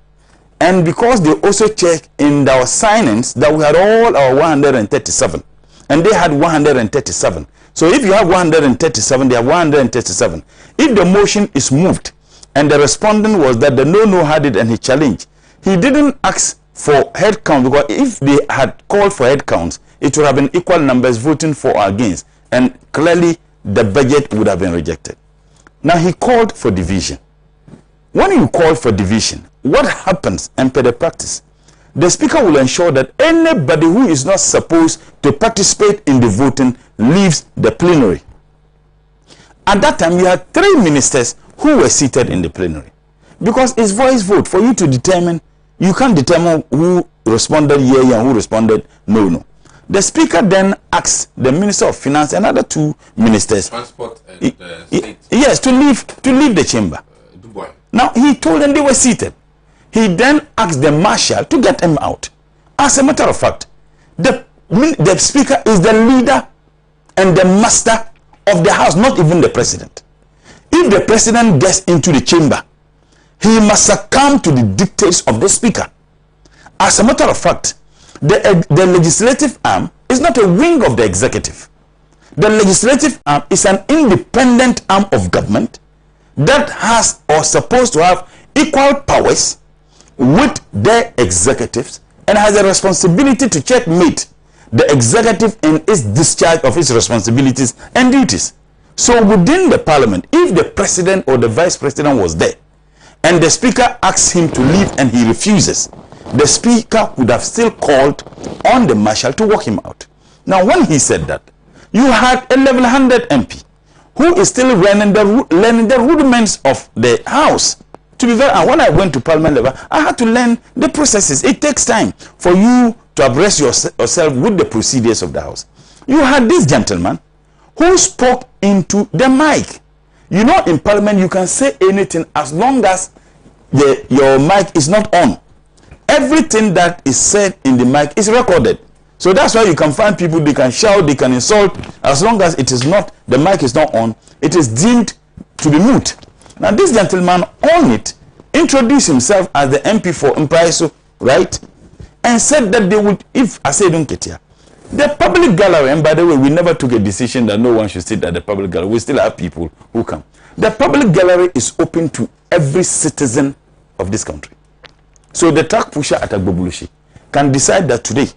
and because they also checked in our signings that we had all our 137, and they had 137. So if you have 137, they have 137. If the motion is moved, and the respondent was that the no had it and he challenged, he didn't ask for head count, because if they had called for head counts, it would have been equal numbers voting for or against, and clearly the budget would have been rejected. Now he called for division. When you call for division, what happens and per the practice? The speaker will ensure that anybody who is not supposed to participate in the voting leaves the plenary. At that time, you had 3 ministers who were seated in the plenary. Because it's voice vote. For you to determine, you can't determine who responded yeah and who responded no. The speaker then asked the Minister of Finance and other 2 ministers, Transport and State. Yes, to leave the chamber. Now, he told them they were seated. He then asked the marshal to get him out. As a matter of fact, the speaker is the leader and the master of the house, not even the president. If the president gets into the chamber, he must succumb to the dictates of the speaker. As a matter of fact, the legislative arm is not a wing of the executive. The legislative arm is an independent arm of government that has or supposed to have equal powers with their executives and has a responsibility to checkmate the executive in its discharge of its responsibilities and duties. So within the parliament, if the president or the vice president was there and the speaker asks him to leave and he refuses, the speaker would have still called on the marshal to walk him out. Now when he said that, you had a level-handed MP who is still learning the rudiments of the house. To be very honest, when I went to parliament level, I had to learn the processes. It takes time for you to abreast yourself with the procedures of the house. You had this gentleman who spoke into the mic. You know, in parliament, you can say anything as long as your mic is not on. Everything that is said in the mic is recorded. So that's why you can find people, they can shout, they can insult, as long as it is not, the mic is not on, it is deemed to be mute. Now this gentleman on it introduced himself as the MP for Mpaiso, right? And said that they would, if I say don't get here, the public gallery, and by the way, we never took a decision that no one should sit at the public gallery. We still have people who come. The public gallery is open to every citizen of this country. So the track pusher at Agbobulushi can decide that today,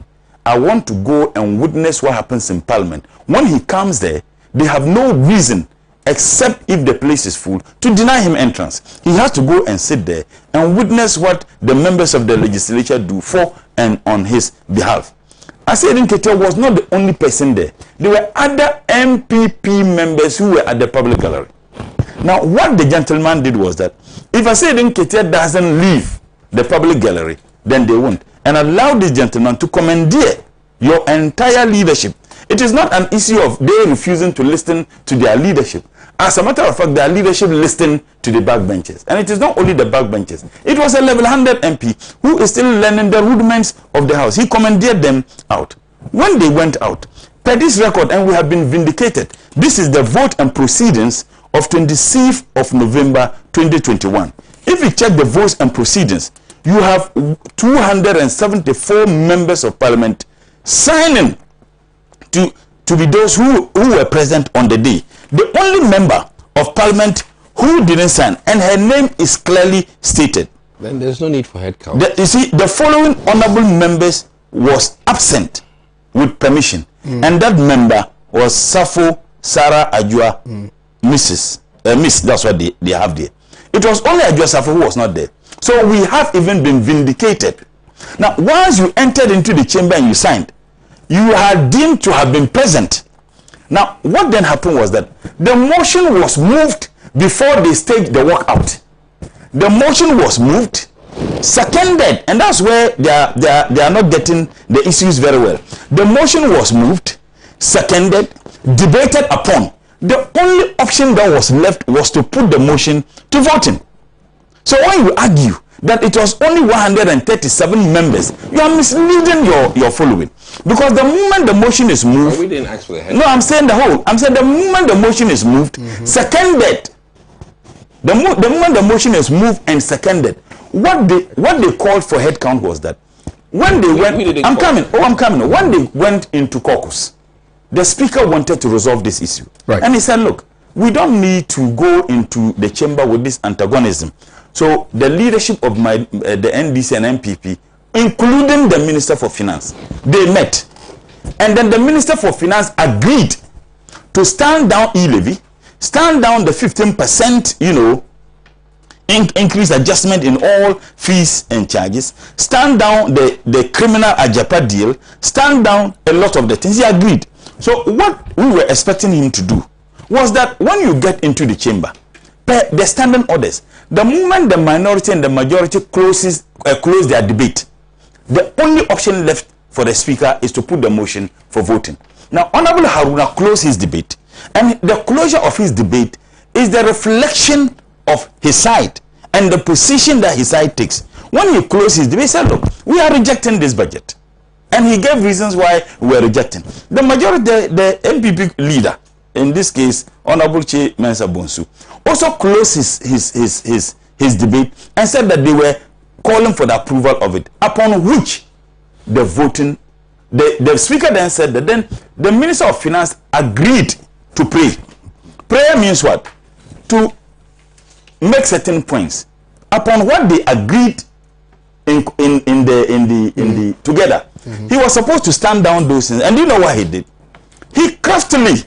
I want to go and witness what happens in parliament. When he comes there, they have no reason, except if the place is full, to deny him entrance. He has to go and sit there and witness what the members of the legislature do for and on his behalf. Asedin Ketia was not the only person there. There were other MPP members who were at the public gallery. Now, what the gentleman did was that if Asedin Ketia doesn't leave the public gallery, then they won't. And allow this gentleman to commandeer your entire leadership. It is not an issue of they refusing to listen to their leadership. As a matter of fact, their leadership listened to the backbenchers. And it is not only the backbenchers. It was a level-handed MP who is still learning the rudiments of the house. He commandeered them out. When they went out, per this record, and we have been vindicated, this is the vote and proceedings of 26th of November 2021. If you check the votes and proceedings, you have 274 members of parliament signing to be those who were present on the day. The only member of parliament who didn't sign, and her name is clearly stated. Then there's no need for head count. You see, the following honorable members was absent with permission, and that member was Safo Sarah Ajua, Miss. That's what they have there. It was only Ajua Safo who was not there. So we have even been vindicated. Now, once you entered into the chamber and you signed, you are deemed to have been present. Now, what then happened was that the motion was moved before they staged the walk out. The motion was moved, seconded, and that's where they are not getting the issues very well. The motion was moved, seconded, debated upon. The only option that was left was to put the motion to voting. So when you argue that it was only 137 members, you are misleading your following. Because the moment the motion is moved... But we didn't ask for the head. No, I'm saying the whole. I'm saying the moment the motion is moved, seconded. The moment the motion is moved and seconded, what they called for head count was that when they went... I'm coming. When they went into caucus, the speaker wanted to resolve this issue. Right. And he said, look, we don't need to go into the chamber with this antagonism. So the leadership of the NDC and MPP, including the Minister for Finance, they met. And then the Minister for Finance agreed to stand down e-levy, stand down the 15%, increase adjustment in all fees and charges, stand down the criminal Ajapa deal, stand down a lot of the things. He agreed. So what we were expecting him to do was that when you get into the chamber, the standing orders, the moment the minority and the majority close their debate, the only option left for the speaker is to put the motion for voting. Now, Honorable Haruna closed his debate, and the closure of his debate is the reflection of his side and the position that his side takes. When he closed his debate, he said, look, we are rejecting this budget. And he gave reasons why we were rejecting. The majority, the MPP leader, in this case, Honorable Che Mensa Bonsu, also closed his debate and said that they were calling for the approval of it, upon which the voting, the speaker then said that then the Minister of Finance agreed to pray. Prayer means what? To make certain points upon what they agreed together. He was supposed to stand down those things, and you know what he did? He craftily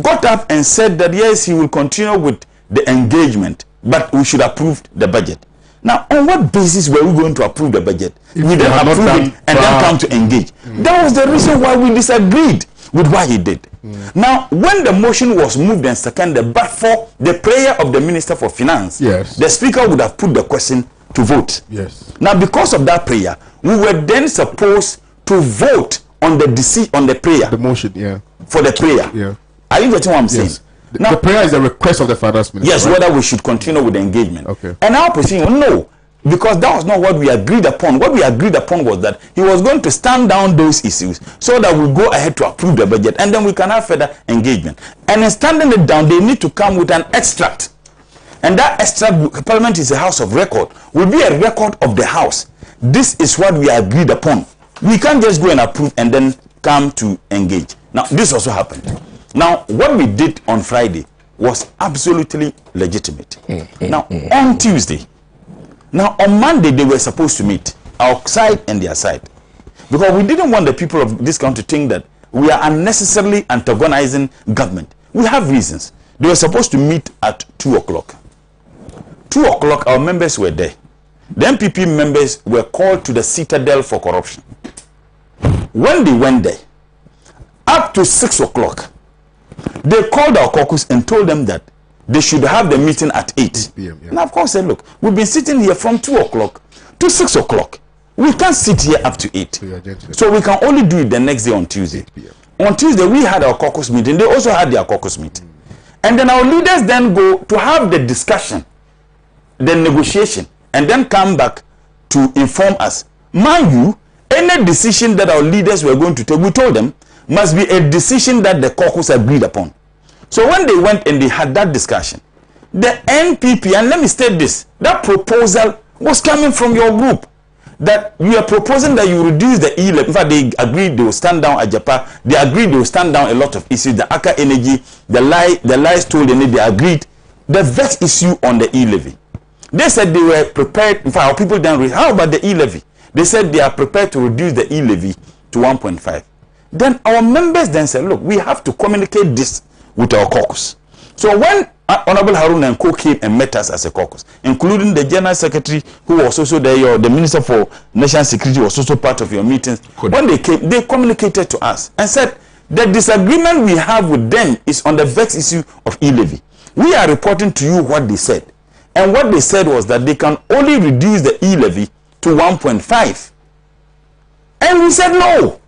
got up and said that yes, he will continue with the engagement, but we should approve the budget. Now, on what basis were we going to approve the budget? We then approve it and then come to engage. That was the reason why we disagreed with what he did. Now, when the motion was moved and seconded, but for the prayer of the Minister for Finance, yes, the Speaker would have put the question to vote. Yes. Now, because of that prayer, we were then supposed to vote on the prayer. The motion, yeah. For the prayer. Yeah. Are you getting what I'm saying? Yes. The prayer is a request of the Finance Minister. Yes, right? Whether we should continue with the engagement. Okay. And our position, no, because that was not what we agreed upon. What we agreed upon was that he was going to stand down those issues so that we go ahead to approve the budget, and then we can have further engagement. And in standing it down, they need to come with an extract. And that extract, Parliament is a house of record, will be a record of the House. This is what we agreed upon. We can't just go and approve and then come to engage. Now, this also happened. Now, what we did on Friday was absolutely legitimate. Now, on Tuesday, now on Monday, they were supposed to meet, our side and their side. Because we didn't want the people of this country to think that we are unnecessarily antagonizing government. We have reasons. They were supposed to meet at 2 o'clock. 2 o'clock, our members were there. The MPP members were called to the citadel for corruption. When they went there, up to 6 o'clock, they called our caucus and told them that they should have the meeting at 8 p.m. Yeah. Now, of course, said, look, we've been sitting here from 2 o'clock to 6 o'clock. We can't sit here up to 8. So we can only do it the next day on Tuesday. On Tuesday, we had our caucus meeting. They also had their caucus meeting. And then our leaders then go to have the discussion, the negotiation, and then come back to inform us. Mind you, any decision that our leaders were going to take, we told them, must be a decision that the caucus agreed upon. So when they went and they had that discussion, the NPP, and let me state this, that proposal was coming from your group, that you are proposing that you reduce the E-levy. In fact, they agreed they will stand down Ajapa. They agreed they will stand down a lot of issues. The Aka Energy, the lies told in it, they agreed. The vex issue on the E-levy. They said they were prepared. In fact, our people didn't read. How about the E-levy? They said they are prepared to reduce the E-levy to 1.5. Then our members then said, look, we have to communicate this with our caucus. So when Honorable Harun and Co came and met us as a caucus, including the General Secretary, who was also there, the Minister for National Security was also part of your meetings. When they came, they communicated to us and said, the disagreement we have with them is on the vex issue of E-levy. We are reporting to you what they said. And what they said was that they can only reduce the E-levy to 1.5. And we said no.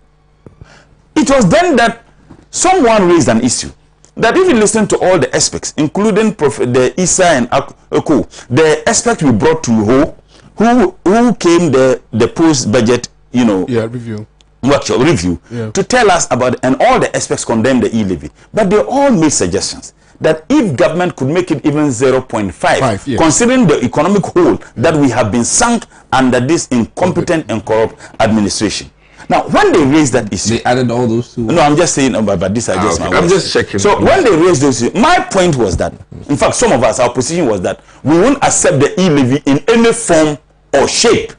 It was then that someone raised an issue that if you listen to all the aspects, including the Isa and Eko, the aspect we brought to who came the post-budget, review workshop review to tell us about, and all the aspects condemned the E-levy, but they all made suggestions that if government could make it even 0.5, considering the economic hole that we have been sunk under this incompetent and corrupt administration. Now, when they raised that issue, they added all those two. No, I'm just saying, but this I just okay. I'm just checking. So when they raised those issues, my point was that, in fact, some of us, our position was that we won't accept the E-levy in any form or shape.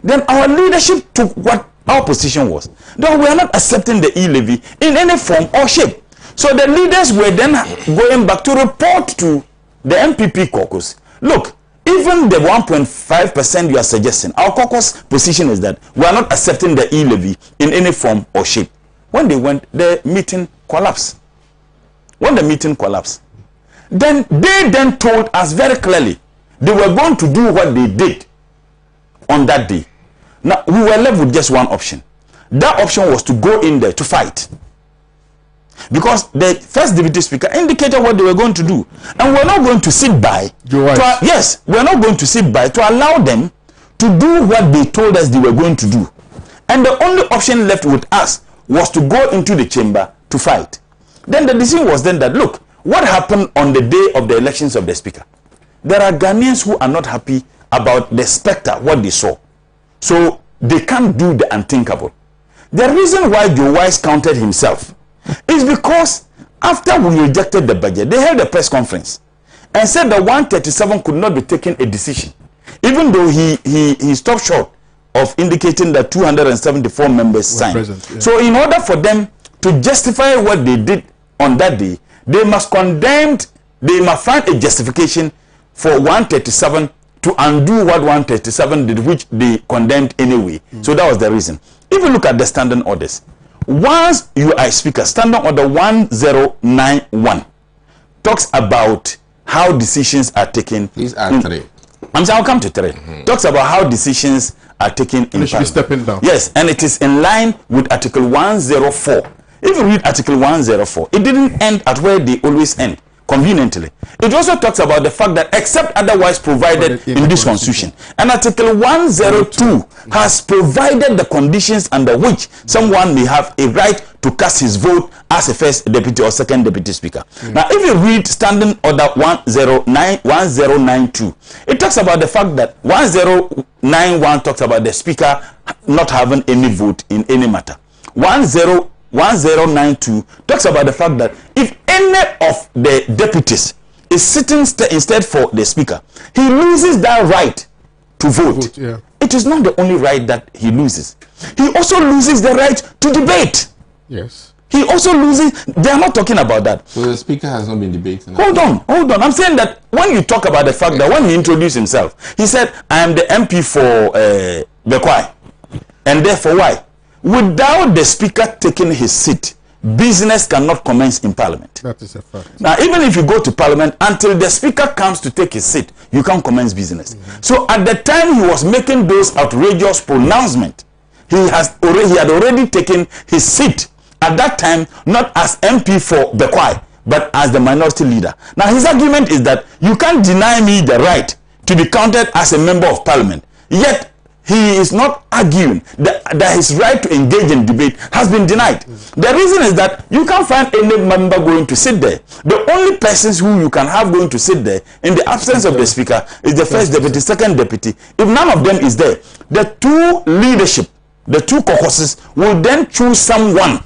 Then our leadership took what our position was. No, we are not accepting the E-levy in any form or shape. So the leaders were then going back to report to the MPP caucus. Look, even the 1.5% you are suggesting, our caucus position is that we are not accepting the E-levy in any form or shape. When they went, the meeting collapsed. When the meeting collapsed, then they then told us very clearly they were going to do what they did on that day. Now, we were left with just one option. That option was to go in there to fight. Because the first deputy speaker indicated what they were going to do. And we're not going to sit by. Yes, we're not going to sit by to allow them to do what they told us they were going to do. And the only option left with us was to go into the chamber to fight. Then the decision was then that, look, what happened on the day of the elections of the speaker? There are Ghanaians who are not happy about the spectre, what they saw. So they can't do the unthinkable. The reason why Joe Wise counted himself is because after we rejected the budget, they held a press conference and said that 137 could not be taking a decision, even though he stopped short of indicating that 274 members signed. Present, So in order for them to justify what they did on that day, they must find a justification for 137 to undo what 137 did, which they condemned anyway. So that was the reason. If you look at the standing orders, once you are a speaker, standing order 1091 talks about how decisions are taken. Please add 3. I'm saying I'll come to 3. Talks about how decisions are taken in should be stepping down. Yes, and it is in line with Article 104. If you read Article 104, it didn't end at where they always end, conveniently. It also talks about the fact that except otherwise provided in this constitution. And Article 102 has provided the conditions under which someone may have a right to cast his vote as a first deputy or second deputy speaker. Now, if you read Standing Order 1092, it talks about the fact that 1091 talks about the speaker not having any vote in any matter. 1092 talks about the fact that if any of the deputies is sitting instead for the speaker, he loses that right to vote. It is not the only right that he loses. He also loses the right to debate. Yes. He also loses. They are not talking about that. So the speaker has not been debating. Hold on. I'm saying that when you talk about the fact that when he introduced himself, he said, I am the MP for Bekwai. And therefore, why? Without the speaker taking his seat, business cannot commence in parliament. That is a fact. Now, even if you go to parliament, until the speaker comes to take his seat, you can't commence business. So at the time he was making those outrageous pronouncements, he had already taken his seat at that time, not as MP for Bekwai, but as the minority leader. Now, his argument is that you can't deny me the right to be counted as a member of parliament, yet he is not arguing that his right to engage in debate has been denied. The reason is that you can't find any member going to sit there. The only persons who you can have going to sit there in the absence of the speaker is the first deputy, second deputy. If none of them is there, the two leadership, the two caucuses will then choose someone.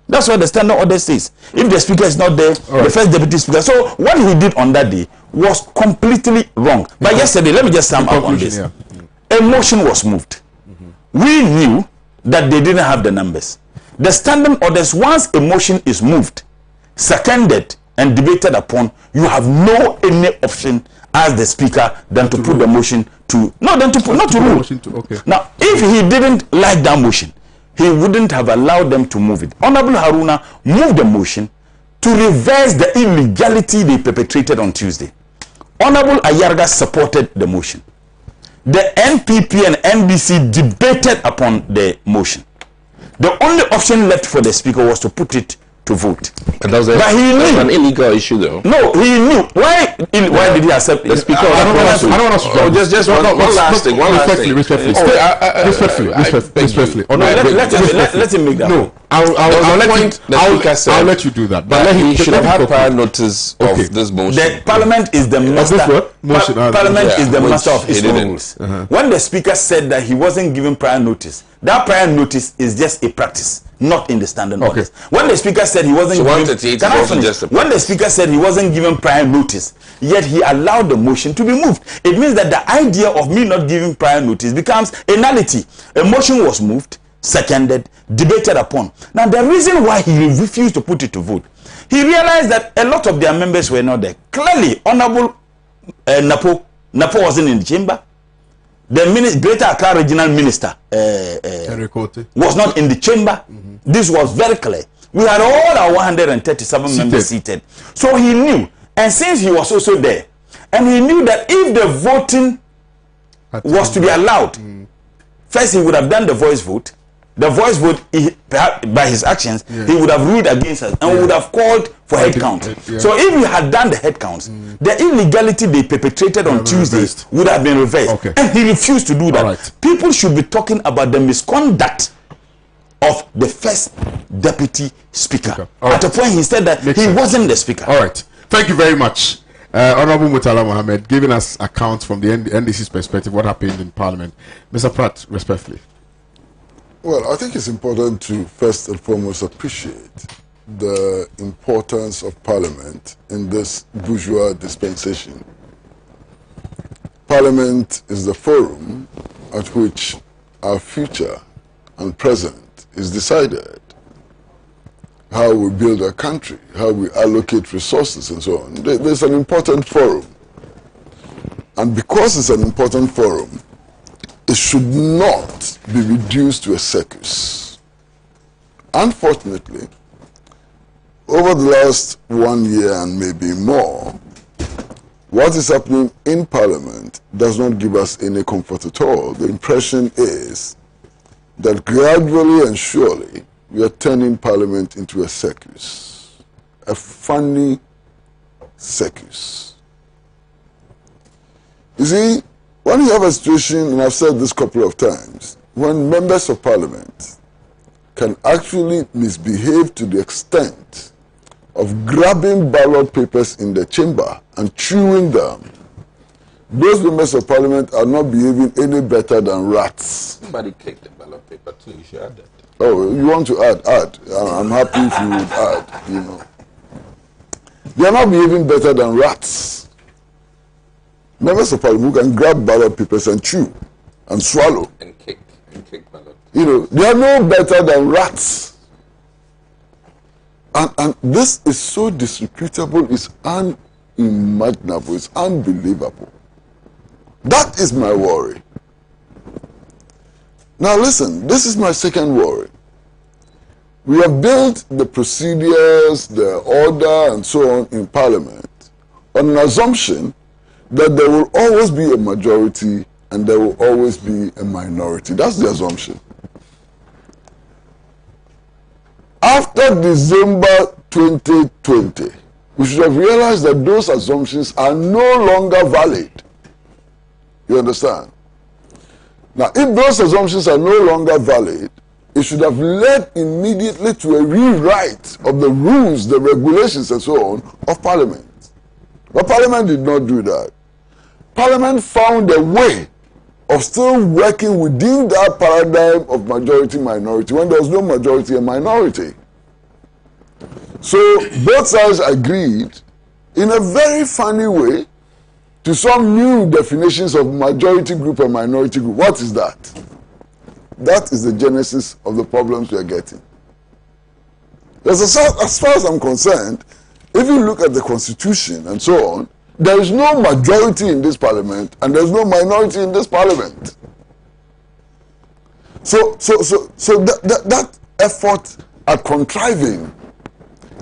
That's what the standing order says. If the speaker is not there, the first deputy speaker. So what he did on that day was completely wrong. But yesterday, let me just sum up on this. A motion was moved. We knew that they didn't have the numbers. The standing orders, once a motion is moved, seconded, and debated upon, you have no any option as the speaker than to put the motion to not to rule. Okay. Now, if he didn't like that motion, he wouldn't have allowed them to move it. Honorable Haruna moved the motion to reverse the illegality they perpetrated on Tuesday. Honorable Ayarga supported the motion. The NPP and NDC debated upon the motion. The only option left for the speaker was to put it to vote. But that was an illegal issue, though. No, he knew. Why did he accept the speaker? I don't want to just one last thing. Respectfully. Let him make that. No, I'll let you do that. But he should have had prior notice of this motion. The Parliament is the master. Parliament is the master of its rules. When the speaker said that he wasn't given prior notice, that prior notice is just a practice, not in the standing orders. When the speaker said he wasn't when the speaker said he wasn't given prior notice, yet he allowed the motion to be moved, it means that the idea of me not giving prior notice becomes a nullity. A motion was moved, seconded, debated upon. Now, the reason why he refused to put it to vote, he realized that a lot of their members were not there. Clearly, Honorable Napo wasn't in the chamber. The Greater Accra Regional Minister was not in the chamber. This was very clear. We had all our 137 members seated. So he knew. And since he was also there, and he knew that if the voting was to be allowed, first he would have done the voice vote. The voice vote, by his actions, he would have ruled against us and would have called for head count. So if he had done the head counts, the illegality they perpetrated on Tuesday would have been reversed. And he refused to do that. People should be talking about the misconduct of the first deputy speaker. At a point, he said that he wasn't the speaker. All right. Thank you very much. Honorable Mutala Mohammed, giving us accounts from the NDC's perspective, what happened in Parliament. Mr. Pratt, respectfully. Well, I think it's important to first and foremost appreciate the importance of Parliament in this bourgeois dispensation. Parliament is the forum at which our future and present is decided. How we build a country, how we allocate resources and so on. There's an important forum. And because it's an important forum, it should not be reduced to a circus. Unfortunately, over the last 1 year and maybe more, what is happening in Parliament does not give us any comfort at all. The impression is that gradually and surely we are turning Parliament into a circus, a funny circus. You see, when you have a situation, and I've said this a couple of times, when members of Parliament can actually misbehave to the extent of grabbing ballot papers in the chamber and chewing them, those members of Parliament are not behaving any better than rats. Somebody kicked the ballot paper too, you should add that. Oh, you want to add? Add. I'm happy if you would add, you know. They are not behaving better than rats. Members of Parliament who can grab ballot papers and chew and swallow. And kick ballot. You know, they are no better than rats. And this is so disreputable, it's unimaginable, it's unbelievable. That is my worry. Now listen, this is my second worry. We have built the procedures, the order, and so on in Parliament on an assumption that there will always be a majority and there will always be a minority. That's the assumption. After December 2020, we should have realized that those assumptions are no longer valid. You understand? Now, if those assumptions are no longer valid, it should have led immediately to a rewrite of the rules, the regulations, and so on of Parliament. But Parliament did not do that. Parliament found a way of still working within that paradigm of majority-minority when there was no majority and minority. So both sides agreed in a very funny way to some new definitions of majority group and minority group. What is that? That is the genesis of the problems we are getting. As far as I'm concerned, if you look at the Constitution and so on, there is no majority in this Parliament and there is no minority in this Parliament. So that effort at contriving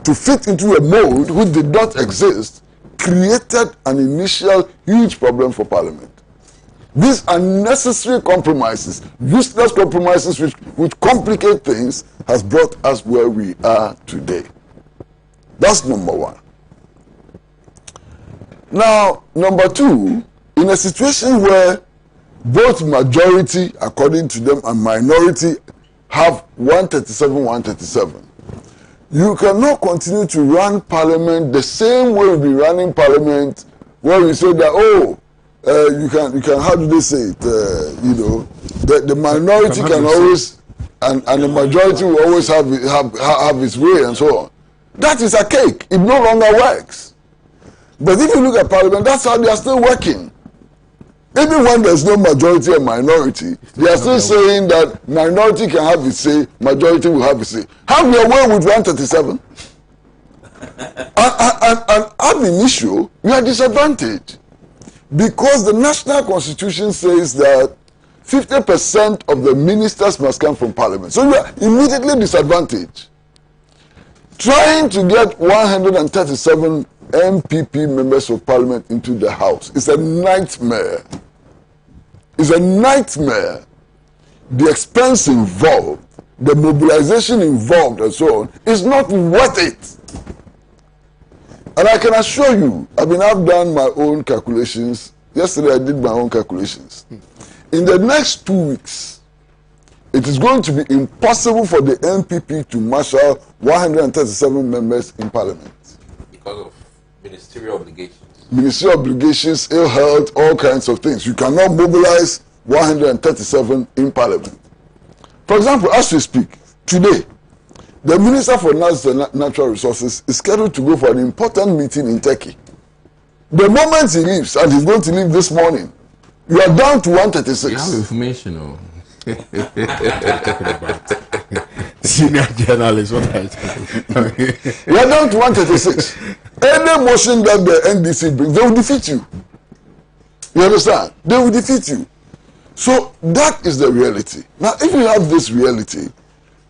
to fit into a mold which did not exist created an initial huge problem for Parliament. These unnecessary compromises, useless compromises which complicate things, has brought us where we are today. That's number one. Now, number two, in a situation where both majority, according to them, and minority have 137, 137, you cannot continue to run Parliament the same way we've been running Parliament, where we say that, you can, how do they say it? The minority can always, and the majority will always have its way and so on. That is a cake. It no longer works. But if you look at Parliament, that's how they are still working. Even when there's no majority and minority, they are still saying that minority can have its say, majority will have its say. Have your way with 137. and ab initio, you are disadvantaged. Because the national constitution says that 50% of the ministers must come from Parliament. So you are immediately disadvantaged. Trying to get 137 MPP members of Parliament into the House is a nightmare. It's a nightmare. The expense involved, the mobilization involved, and so on, is not worth it. And I can assure you, I've done my own calculations. Yesterday I did my own calculations. In the next 2 weeks, it is going to be impossible for the MPP to marshal 137 members in Parliament. Because of ministerial obligations. Ministerial obligations, ill health, all kinds of things. You cannot mobilize 137 in Parliament. For example, as we speak, today, the Minister for Natural Resources is scheduled to go for an important meeting in Turkey. The moment he leaves, and he's going to leave this morning, you are down to 136. You have information, or senior journalist, what I you are down to 136. Any motion that the NDC brings, they will defeat you. You understand? They will defeat you. So that is the reality. Now, if you have this reality,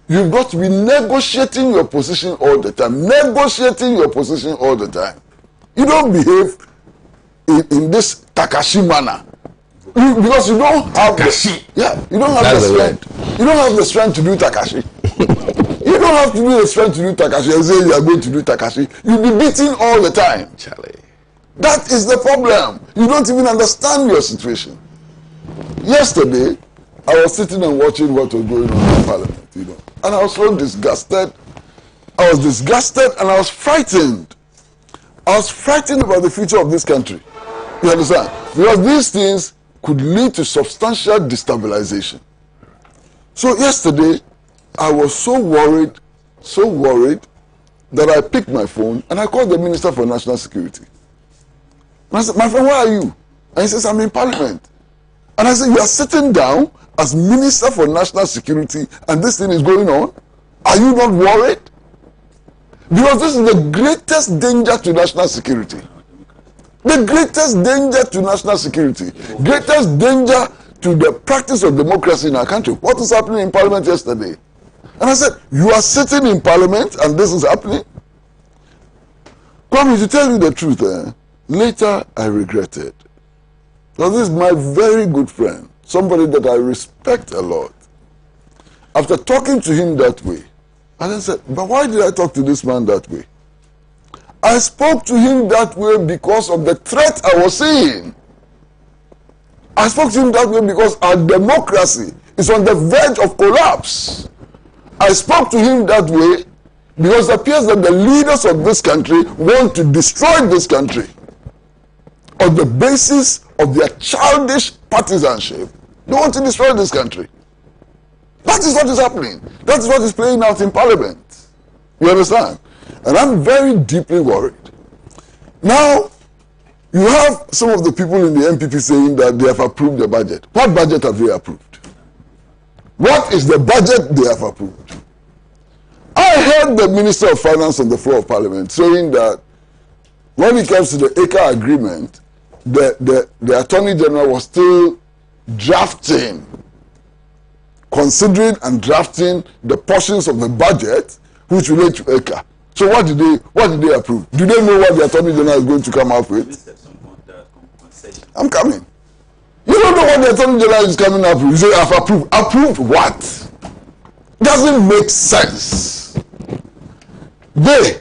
you've got to be negotiating your position all the time. Negotiating your position all the time. You don't behave in this Takashi manner. Because you don't have you don't have the strength. You don't have the strength to do Takashi. You don't have to do the strength to do Takashi and say you are going to do Takashi. You'll be beaten all the time. Charlie. That is the problem. You don't even understand your situation. Yesterday, I was sitting and watching what was going on in Parliament, and I was so disgusted. I was disgusted and I was frightened. I was frightened about the future of this country. You understand? Because these things could lead to substantial destabilization. So yesterday, I was so worried that I picked my phone and I called the Minister for National Security. And I said, my friend, where are you? And he says, I'm in Parliament. And I said, you are sitting down as Minister for National Security and this thing is going on? Are you not worried? Because this is the greatest danger to national security. The greatest danger to national security. Greatest danger to the practice of democracy in our country. What is happening in Parliament yesterday? And I said, you are sitting in Parliament and this is happening? Kwame, to tell you the truth, later I regretted. Now this is my very good friend, somebody that I respect a lot. After talking to him that way, I then said, but why did I talk to this man that way? I spoke to him that way because of the threat I was seeing. I spoke to him that way because our democracy is on the verge of collapse. I spoke to him that way because it appears that the leaders of this country want to destroy this country on the basis of their childish partisanship. They want to destroy this country. That is what is happening. That is what is playing out in Parliament. You understand? And I'm very deeply worried. Now, you have some of the people in the MPP saying that they have approved the budget. What budget have they approved? What is the budget they have approved? I heard the Minister of Finance on the floor of Parliament saying that when it comes to the ACA agreement, the Attorney General was still drafting, considering and drafting the portions of the budget which relate to ACA. So what did they approve? Do they know what the Attorney General is going to come up with? I'm coming. You don't know what the Attorney General is coming up with. You say, I've approved. Approved what? Doesn't make sense. When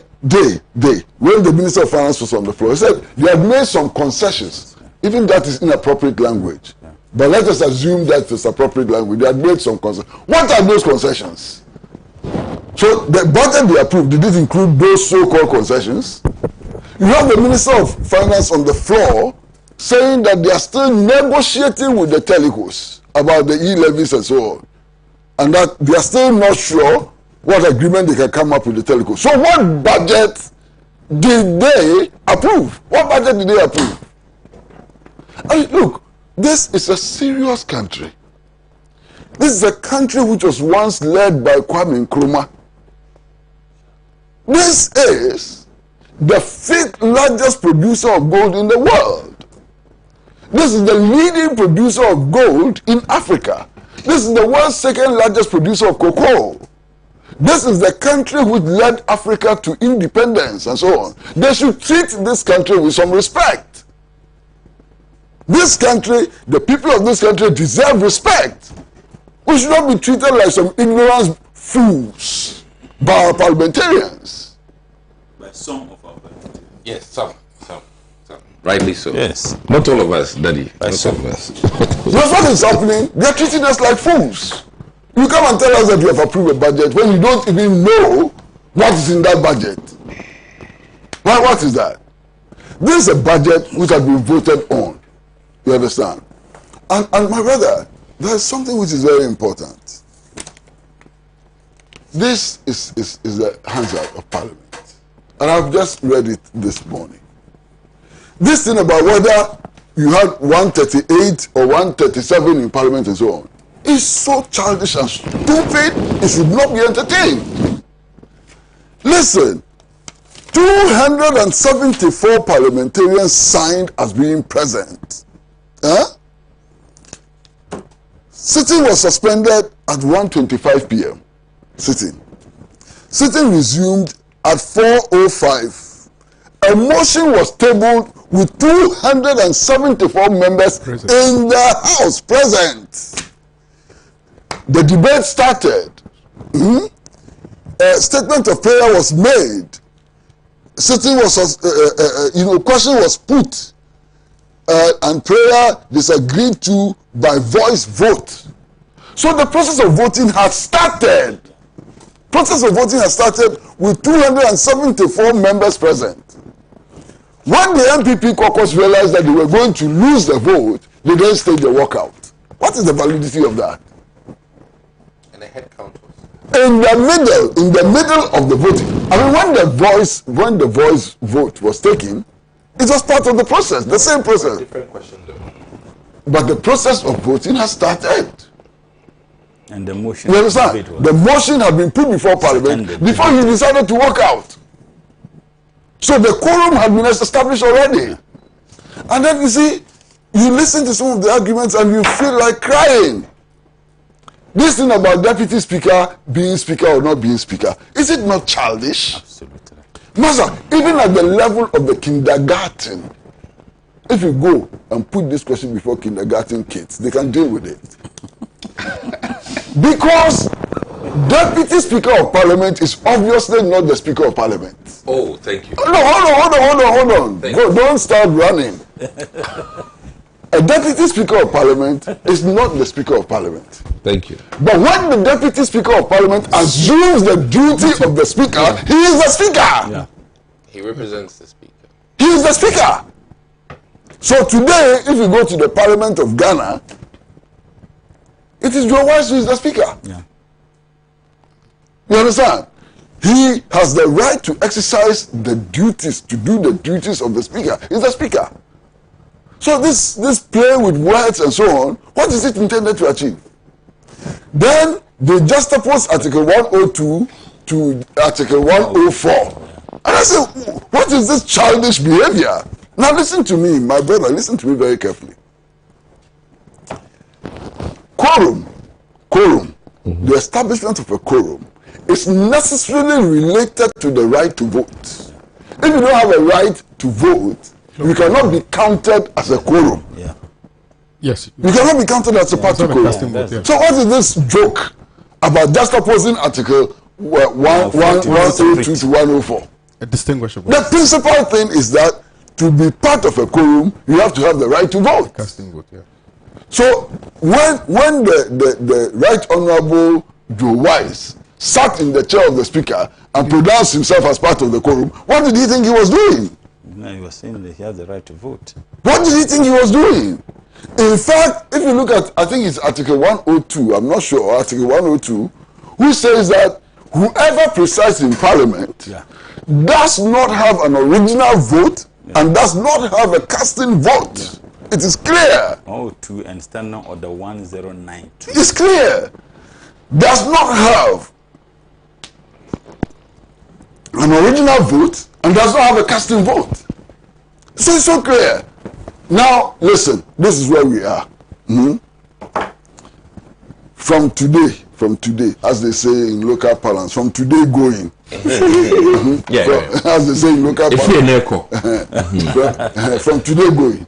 the Minister of Finance was on the floor, he said they have made some concessions. Even that is inappropriate language. But let us assume that it's appropriate language. They have made some concessions. What are those concessions? So the budget they approved, did it include those so-called concessions? You have the Minister of Finance on the floor saying that they are still negotiating with the telecos about the e-levies and so on. And that they are still not sure what agreement they can come up with the telecos. So what budget did they approve? What budget did they approve? And look, this is a serious country. This is a country which was once led by Kwame Nkrumah. This is the 5th largest producer of gold in the world. This is the leading producer of gold in Africa. This is the world's 2nd largest producer of cocoa. This is the country which led Africa to independence and so on. They should treat this country with some respect. This country, the people of this country deserve respect. We should not be treated like some ignorant fools by our parliamentarians. By some of our parliamentarians. Yes, some. Rightly so. Yes. Not all of us, Daddy. By Not some. all of us. That's what is happening. They are treating us like fools. You come and tell us that you have approved a budget when you don't even know what is in that budget. What is that? This is a budget which has been voted on. You understand? And my brother, there is something which is very important. This is the Hansard of Parliament. And I've just read it this morning. This thing about whether you had 138 or 137 in Parliament and so on is so childish and stupid, it should not be entertained. Listen, 274 parliamentarians signed as being present. Sitting was suspended at 1:25 p.m. Sitting resumed at 4:05. A motion was tabled with 274 members present in the House present. The debate started. A statement of prayer was made. Sitting was, question was put, and prayer disagreed to by voice vote. So the process of voting has started. Process of voting has started with 274 members present. When the MPP caucus realized that they were going to lose the vote, they then staged the walkout. What is the validity of that? And the head count was in the middle of the voting. I mean, when the voice vote was taken, it was part of the process, the same process. different question though. But the process of voting has started. And the motion. You understand? The motion had been put before Parliament before he decided to walk out. So the quorum had been established already. And then you see, you listen to some of the arguments and you feel like crying. This thing about deputy speaker being speaker or not being speaker, is it not childish? Absolutely. Master, even at the level of the kindergarten, if you go and put this question before kindergarten kids, they can deal with it. Because deputy speaker of parliament is obviously not the speaker of parliament. Oh, thank you. No, hold on. Don't start running. A deputy speaker of parliament is not the speaker of parliament. Thank you. But when the deputy speaker of parliament assumes the duty of the speaker, he is the speaker. Yeah. He represents the speaker. He is the speaker. So today, if you go to the parliament of Ghana, it is Joe Wise who is the speaker. Yeah. You understand? He has the right to exercise the duties, to do the duties of the speaker. He's the speaker. So this play with words and so on, what is it intended to achieve? Then they juxtapose Article 102 to Article 104. And I say, what is this childish behavior? Now listen to me, my brother, listen to me very carefully. Quorum, the establishment of a quorum is necessarily related to the right to vote. If you don't have a right to vote, you cannot be counted as a quorum. Yeah. Yes. You cannot be counted as a party quorum. So what is this joke about just opposing Article 102 to 104? A distinguishable. The principal thing is that to be part of a quorum, you have to have the right to vote. Casting vote, yeah. So when the Right Honourable Joe Wise sat in the chair of the speaker and pronounced himself as part of the quorum, what did he think he was doing? No, he was saying that he has the right to vote. What did he think he was doing? In fact, if you look at, I think it's Article 102, I'm not sure, Article 102, which says that whoever presides in Parliament does not have an original vote and does not have a casting vote. It is clear. 102 and Standing Order 1092. It's clear. Does not have an original vote and does not have a casting vote. So it's so clear. Now, listen, this is where we are. From today, as they say in local parlance, from today going. As they say in local parlance. From today going.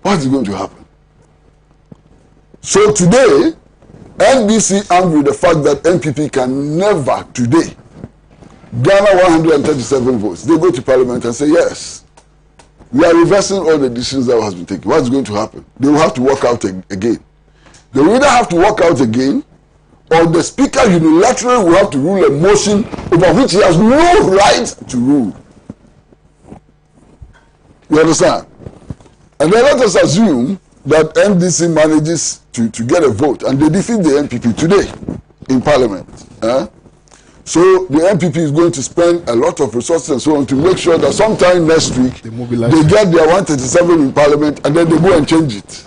What is going to happen? So today, NBC angry with the fact that NPP can never today garner 137 votes. They go to Parliament and say, yes, we are reversing all the decisions that has been taken. What is going to happen? They will have to walk out again. They will either have to walk out again, or the Speaker unilaterally will have to rule a motion over which he has no right to rule. You understand? And then let us assume that NDC manages to get a vote and they defeat the NPP today in Parliament. So the NPP is going to spend a lot of resources and so on to make sure that sometime next week they get their 137 in Parliament and then they go and change it.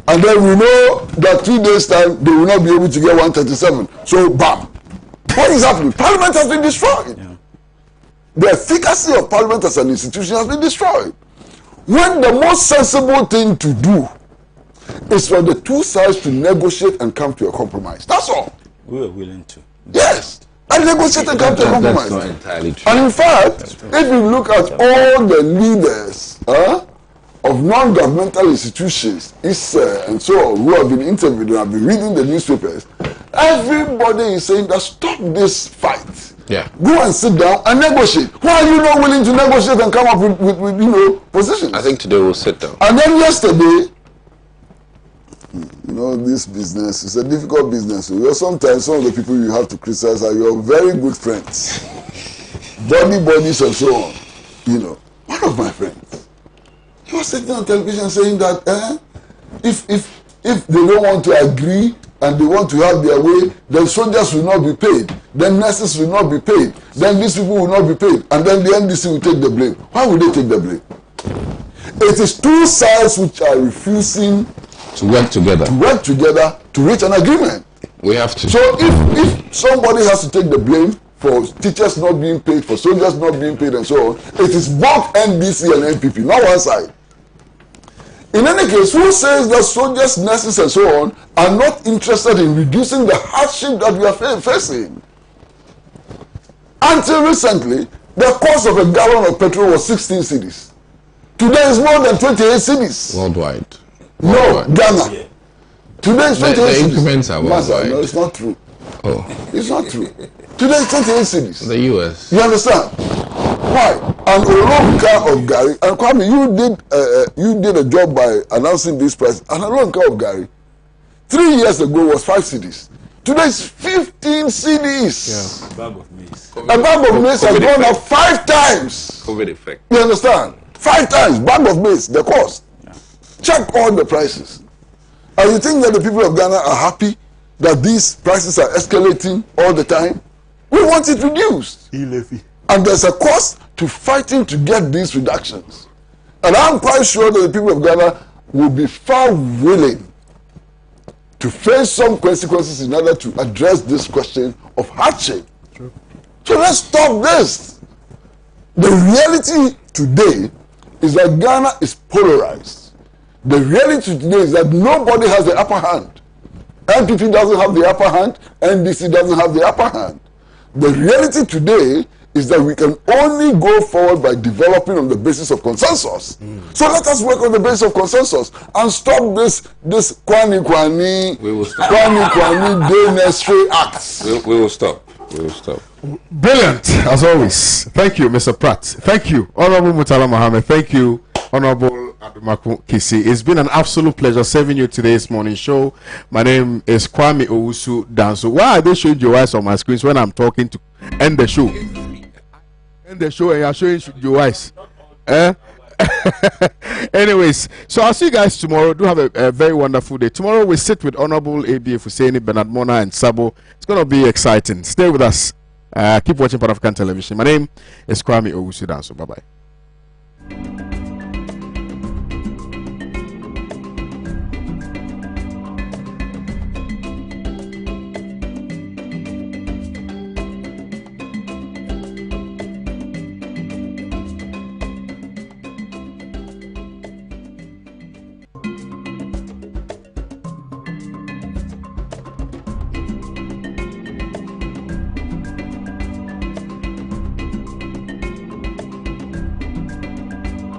And then we know that 2 days' time they will not be able to get 137. So bam. What is happening? Parliament has been destroyed. Yeah. The efficacy of Parliament as an institution has been destroyed. When the most sensible thing to do is for the two sides to negotiate and come to a compromise. That's all. We are willing to. Yes. And negotiate and come to a compromise. That's not entirely true. And in fact, if you look at all the leaders of non-governmental institutions, and so on, who have been interviewed and have been reading the newspapers, everybody is saying that stop this fight. Yeah. Go and sit down and negotiate. Why are you not willing to negotiate and come up with positions? I think today we'll sit down. And then yesterday, this business is a difficult business. Sometimes some of the people you have to criticize are your very good friends. Buddies and so on. One of my friends, he was sitting on television saying that if they don't want to agree and they want to have their way, then soldiers will not be paid, then nurses will not be paid, then these people will not be paid, and then the NDC will take the blame. Why would they take the blame? It is two sides which are refusing to work together to reach an agreement. We have to. So if somebody has to take the blame for teachers not being paid, for soldiers not being paid and so on, it is both NDC and NPP, not one side. In any case, who says that soldiers, nurses and so on are not interested in reducing the hardship that we are facing? Until recently, the cost of a gallon of petrol was 16 cedis. Today is more than 28 cedis. Worldwide. No, Ghana. Today is 28 cedis. The increments are worldwide. No, it's not true. Oh. It's not true. Today is 28 cedis. The US. You understand? Why? An Olonka of Gary, and Kwame, you did a job by announcing this price. An Olonka of Gary, 3 years ago was 5 cedis. Today is 15 cedis. Yeah. Bag of maize. A bag of maize has gone up 5 times. COVID effect. You understand? 5 times. Bag of maize, the cost. Yeah. Check all the prices. And you think that the people of Ghana are happy that these prices are escalating all the time? We want it reduced. And there's a cost to fighting to get these reductions. And I'm quite sure that the people of Ghana will be far willing to face some consequences in order to address this question of hardship. True. So let's stop this. The reality today is that Ghana is polarized. The reality today is that nobody has the upper hand. NPP doesn't have the upper hand, NDC doesn't have the upper hand. The reality today is that we can only go forward by developing on the basis of consensus. So let us work on the basis of consensus and stop this Kwame Day acts. We will stop. We will stop. Brilliant, as always. Thank you, Mr. Pratt. Thank you, Honorable Mutala Mohammed. Thank you, Honorable Adumaku Kisi. It's been an absolute pleasure serving you today's morning show. My name is Kwame Owusu Danso. Why are they showing your eyes on my screens when I'm talking to end the show? End the show and you're showing your eyes. Anyways, so I'll see you guys tomorrow. Do have a very wonderful day. Tomorrow we sit with Honorable ABF Husseini, Bernard Mona, and Sabo. It's going to be exciting. Stay with us. Keep watching Pan African Television. My name is Kwame Owusu Danso. Bye-bye.